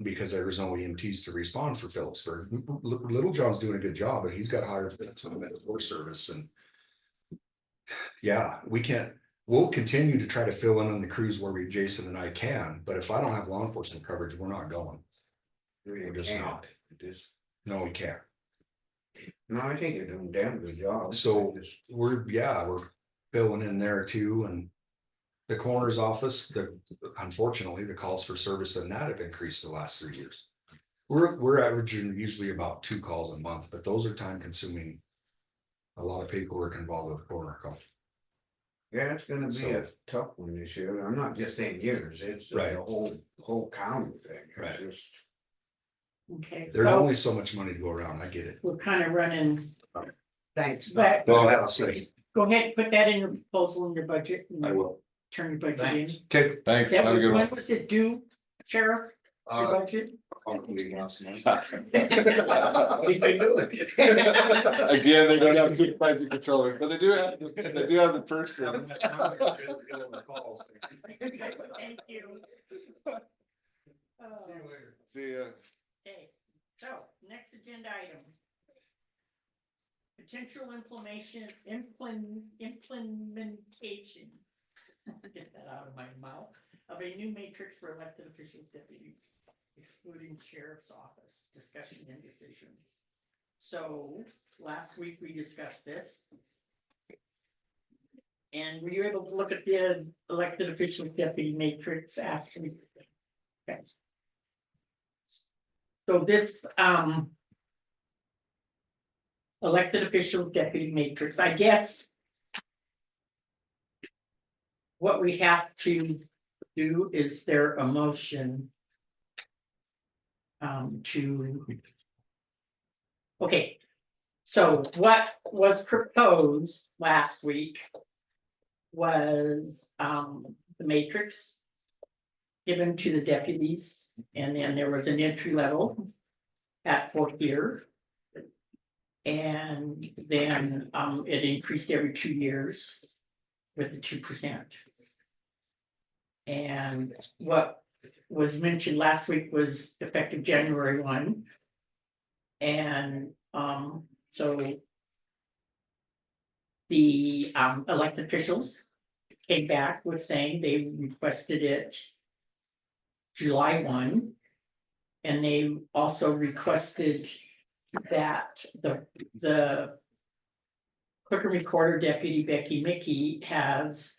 because there was no EMTs to respond for Phillipsburg. Little John's doing a good job, but he's got higher fits on the medical service and. Yeah, we'll continue to try to fill in on the crews where Jason and I can, but if I don't have law enforcement coverage, we're not going. We're just not. No, we can't. No, I think you're doing a damn good job. So we're filling in there too, and the coroner's office, unfortunately, the calls for service and that have increased the last 3 years. We're averaging usually about 2 calls a month, but those are time consuming. A lot of paperwork involved with coroner call. Yeah, it's gonna be a tough one this year. I'm not just saying yours, it's Right. the whole county thing. Right. It's just. Okay, There's so only so much money to go around. I get it. we're kind of running, Thanks. but Well, that's safe. go ahead, put that in your proposal in your budget. and I will. Turn your budget in. Thanks. Okay, thanks. That Have a was, good when one. was it due, Sheriff? Your budget? Again, they don't have supervisor controller, but they do have the first one. Thank you. See ya. Okay, so next agenda item. Potential implementation. Get that out of my mouth, of a new matrix for elected officials, deputies, excluding sheriff's office, discussion and decision. So last week we discussed this. And were you able to look at the elected official deputy matrix actually? Okay. So this, elected official deputy matrix, I guess. What we have to do is there a motion. Okay, so what was proposed last week was the matrix given to the deputies, and then there was an entry level at 4th year. And then it increased every 2 years with the 2%. And what was mentioned last week was effective January 1. And so the elected officials came back with saying they requested it July 1. And they also requested that the clerk and recorder deputy Becky Mickey has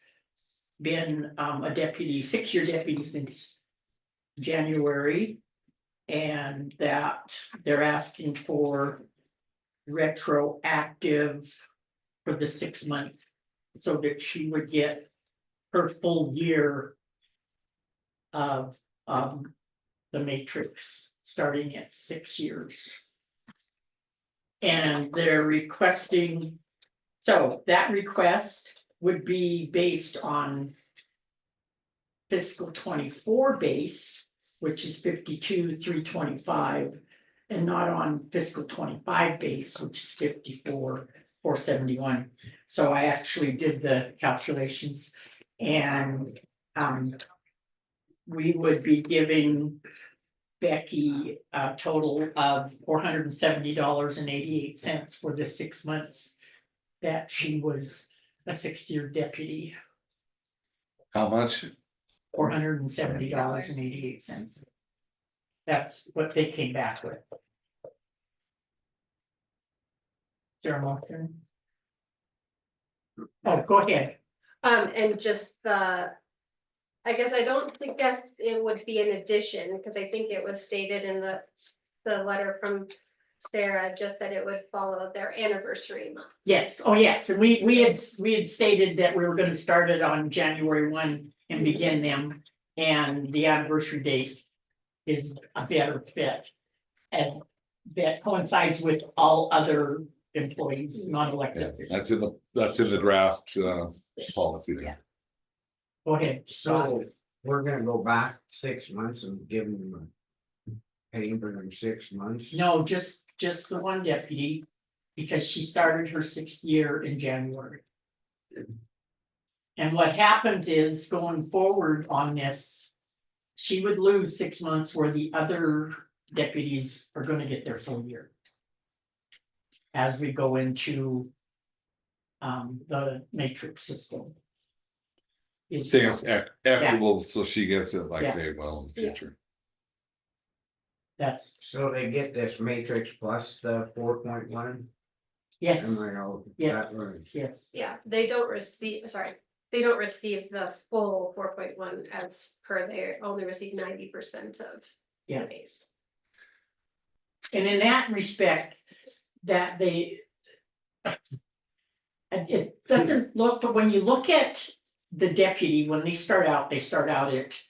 been a deputy, 6-year deputy since January. And that they're asking for retroactive for the 6 months so that she would get her full year of the matrix starting at 6 years. And they're requesting, so that request would be based on fiscal 24 base, which is 52,325, and not on fiscal 25 base, which is 54,471. So I actually did the calculations, and we would be giving Becky a total of $470.88 for the 6 months that she was a 6-year deputy. How much? $470.88. That's what they came back with. Is there a motion? Oh, go ahead. And just I guess I don't think it would be an addition, because I think it was stated in the letter from Sarah, just that it would follow their anniversary month. Yes, oh, yes, and we had stated that we were gonna start it on January 1 and begin them. And the anniversary date is a better fit, as that coincides with all other employees, non-elected. That's in the draft policy. Yeah. Go ahead. So we're gonna go back 6 months and give them pay for them 6 months. No, just the one deputy, because she started her 6th year in January. And what happens is going forward on this, she would lose 6 months where the other deputies are gonna get their full year. As we go into. The matrix system. Is- Saying it's equitable, so she gets it like Yeah. they will in the Yeah. future. That's, So they get this matrix plus the 4.1? yes, Am I all- Yeah. that right? yes, Yeah, they don't receive, sorry, they don't receive the full 4.1 as per, they only receive 90% of Yeah. the base. and in that respect, that they. And it doesn't look, but when you look at the deputy, when they start out at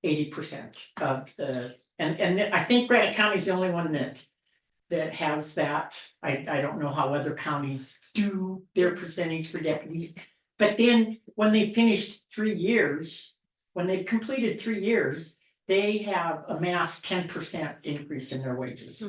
80% of the, and I think Granite County is the only one that has that. I don't know how other counties do their percentage for deputies. But then when they finished 3 years, when they completed 3 years, they have amassed 10% increase in their wages.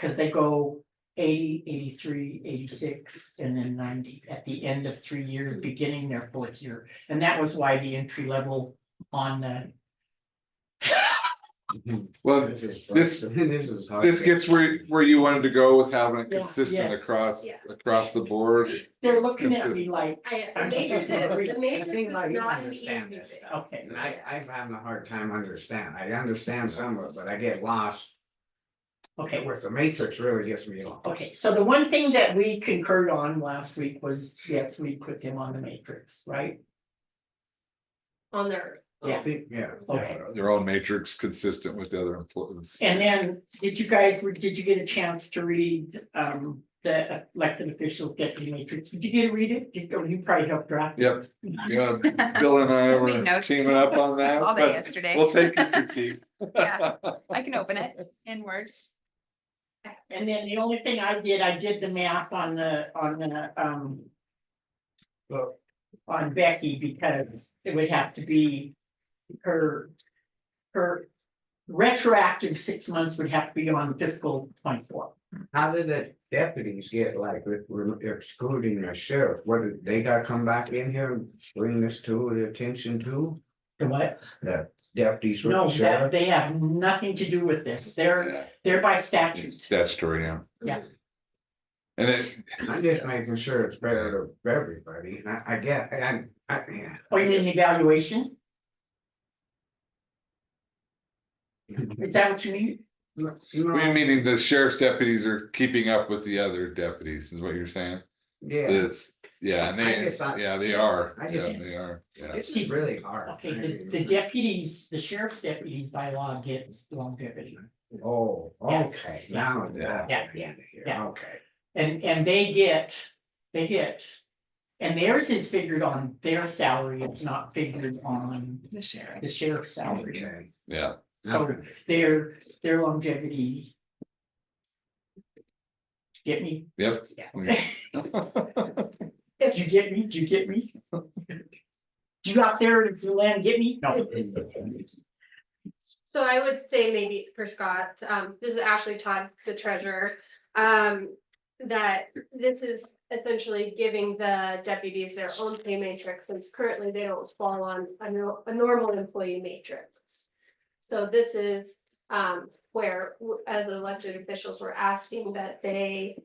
Cause they go 80, 83, 86, and then 90 at the end of 3 years, beginning their 4th year. And that was why the entry level on the. Well, This is this- this is hard. this gets where you wanted to go with having it Yeah, consistent yes. across the board. They're looking at me like. The I'm matrix sorry. is, the matrix think is I not an understand easy this thing. Okay, And I'm having a hard time understand. I understand some of it, but I get lost. okay, With the matrix really gets me lost. okay, so the one thing that we concurred on last week was, yes, we put them on the matrix, right? On their, Yeah. I think, yeah. Okay. Their own matrix consistent with the other employees. And then, did you get a chance to read the elected officials deputy matrix? Did you get to read it? Or you probably helped draft? it? Yep, yeah, Bill and I Made were notes. teaming up on that, all day but yesterday. we'll take your critique. Yeah. I can open it in Word. And then the only thing I did the math on on Becky, because it would have to be her retroactive 6 months would have to be on fiscal 24. How did the deputies get like, if we're excluding the sheriff, what did they gotta come back in here and bring this to the attention to? The what? The deputies with No, the that sheriff? they have nothing to do with this. They're by statute. Statutory, yeah. Yeah. And then, I'm just making sure it's fair to everybody. I get, yeah. Oh, you mean evaluation? Is that what you mean? we meaning the sheriff's deputies are keeping up with the other deputies, is what you're saying? That Yeah, it's, yeah, and I they, guess they are, I yeah, just- they are, yeah. this is really hard. Okay, the deputies, the sheriff's deputies by law get longevity. Oh, Yeah. okay, now. Yeah. Yeah. Okay. And they get, and theirs is figured on their salary, it's not figured on The sheriff. the sheriff's salary. Okay. Yeah, So their longevity. Get me? yep. Did you get me? Did you get me? You out there in the land get me? No. So I would say maybe for Scott, this is Ashley Todd, the treasurer, that this is essentially giving the deputies their own pay matrix, since currently they don't fall on a normal employee matrix. So this is where, as elected officials, we're asking that they,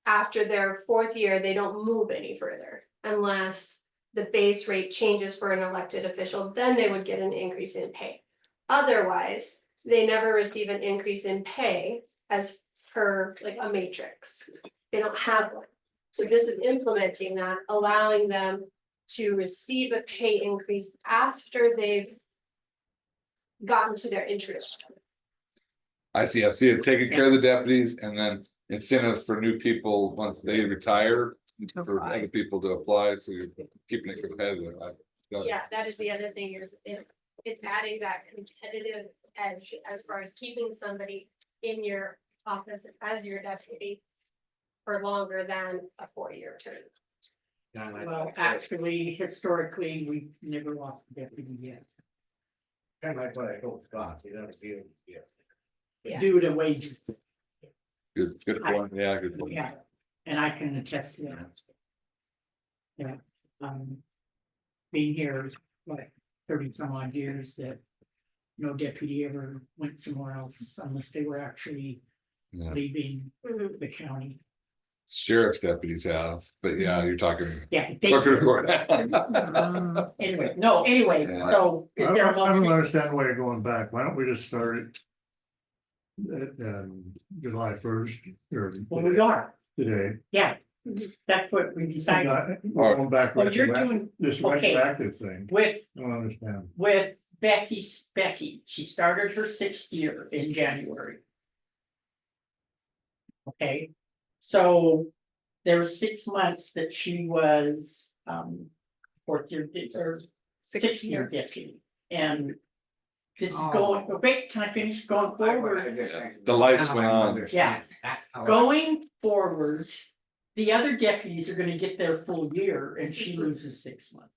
after their 4th year, they don't move any further unless the base rate changes for an elected official, then they would get an increase in pay. Otherwise, they never receive an increase in pay as per like a matrix. They don't have one. So this is implementing that, allowing them to receive a pay increase after they've gotten to their entry level. I see it, taking care of the deputies and then incentive for new people once they retire. For apply. other people to apply, so you're keeping it competitive. Yeah, that is the other thing, is it's adding that competitive edge as far as keeping somebody in your office as your deputy for longer than a 4-year term. Well, actually, historically, we've never lost a deputy yet. Kind of like what I told Scott, you know, Yeah. Due to wages. Good point, yeah, good point. Yeah, and I can attest to that. Yeah, being here, what, 30 some odd years that. No deputy ever went somewhere else unless they were actually Yeah. leaving Mhm. the county. Sheriff's deputies have, but yeah, you're talking. Yeah. Clerk of the court. Anyway, no, anyway, Yeah. so I is don't, there a I don't motion? understand why you're going back. Why don't we just start it? At, July 1st or Well, we are, today. yeah, that's what we decided. We're going back. Well, you're retroact- doing This okay. retroactive thing. with I don't understand. Becky, she started her 6th year in January. Okay, so there were 6 months that she was, 4th year, or 6th year deputy, and. This is going, wait, can I finish going forward? The lights went on. Yeah. Going forward, the other deputies are gonna get their full year and she loses 6 months.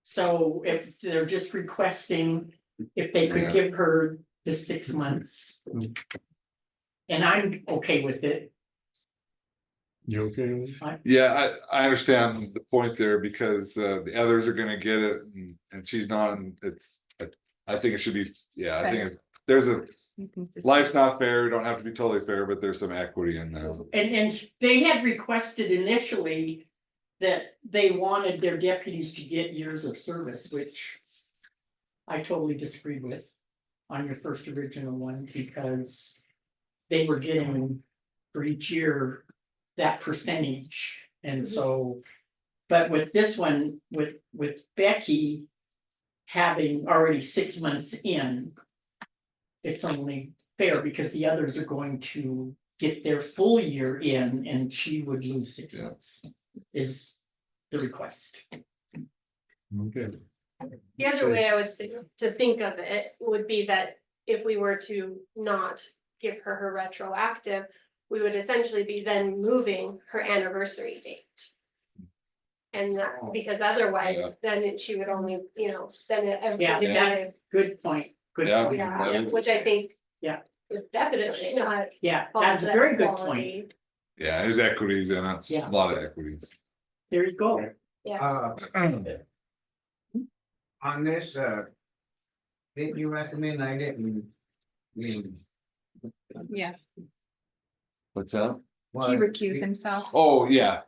So if they're just requesting if they could Yeah. give her the 6 months. And I'm okay with it. You okay with it? Yeah, I understand the point there because the others are gonna get it and she's not, and it's, I think it should be, yeah, I think there's a, life's not fair, don't have to be totally fair, but there's some equity in that. And they had requested initially that they wanted their deputies to get years of service, which I totally disagreed with on your first original one, because they were getting for each year that percentage. And so, but with this one, with Becky having already 6 months in, it's only fair because the others are going to get their full year in and she would lose 6 Yeah. months is the request. Okay. The other way I would say to think of it would be that if we were to not give her retroactive, we would essentially be then moving her anniversary date. And that, because otherwise, Yeah. then she would only, then it. Yeah, Yeah. Good point, good Yeah. point. Yeah, That is- which I think. Yeah. Would definitely not. Yeah, fall that's a to very good quality. point. Yeah, there's equities in it, Yeah. a lot of equities. There you go. On this, did you recommend I didn't? Yeah, What's that? he recused himself. Oh, yeah,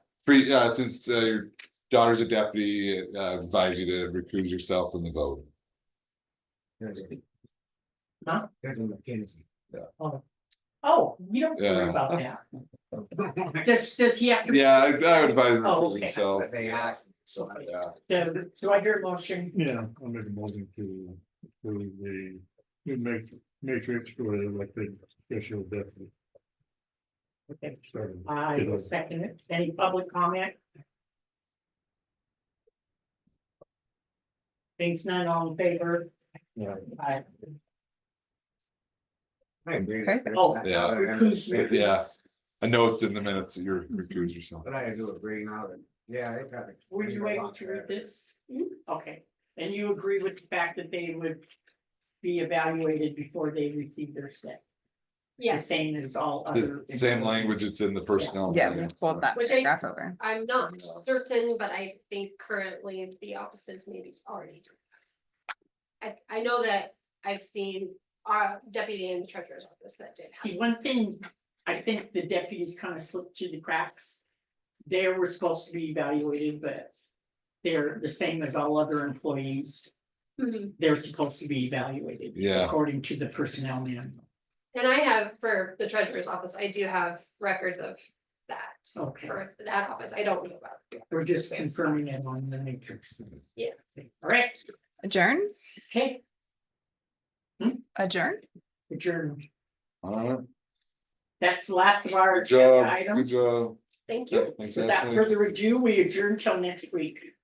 since your daughter's a deputy, advise you to recuse yourself from the vote. Huh? There's a McKinsey. Oh, you don't worry Yeah. about that. Does he have to? Yeah, I would advise him to Oh, recuse okay. himself, But they asked, so yeah. Do I hear a motion? Yeah, I'll make a motion to the matrix for the elected official deputy. Okay, Starting. I will second it. Any public comment? Things none, all in favor? Yeah. Aye. I agree. Oh, Yeah. recuse. Yeah. A note in the minutes that you're recuse yourself. But I do agree now that, yeah, they got it. Were you able to read this? Okay, and you agree with the fact that they would be evaluated before they receive their step? The Yes, same as all The other. same language that's in the personnel. Yeah, manual. pulled that Which I- paragraph over. I'm not certain, but I think currently the offices maybe already do. I know that I've seen our deputy in the treasurer's office that did. have See, one thing, I think the deputies kind of slipped through the cracks. They were supposed to be evaluated, but they're the same as all other employees. Mhm. They're supposed to be evaluated. Yeah. According to the personnel manual. And I have, for the treasurer's office, I do have records of that Okay, for that office. I don't know about. we're just confirming it on the matrix. Yeah. All right, Adjourn, okay, adjourn. adjourn. All right, That's the last of our good job, agenda good items. job. Thank you. Thanks, Without Ashley. further ado, we adjourn till next week.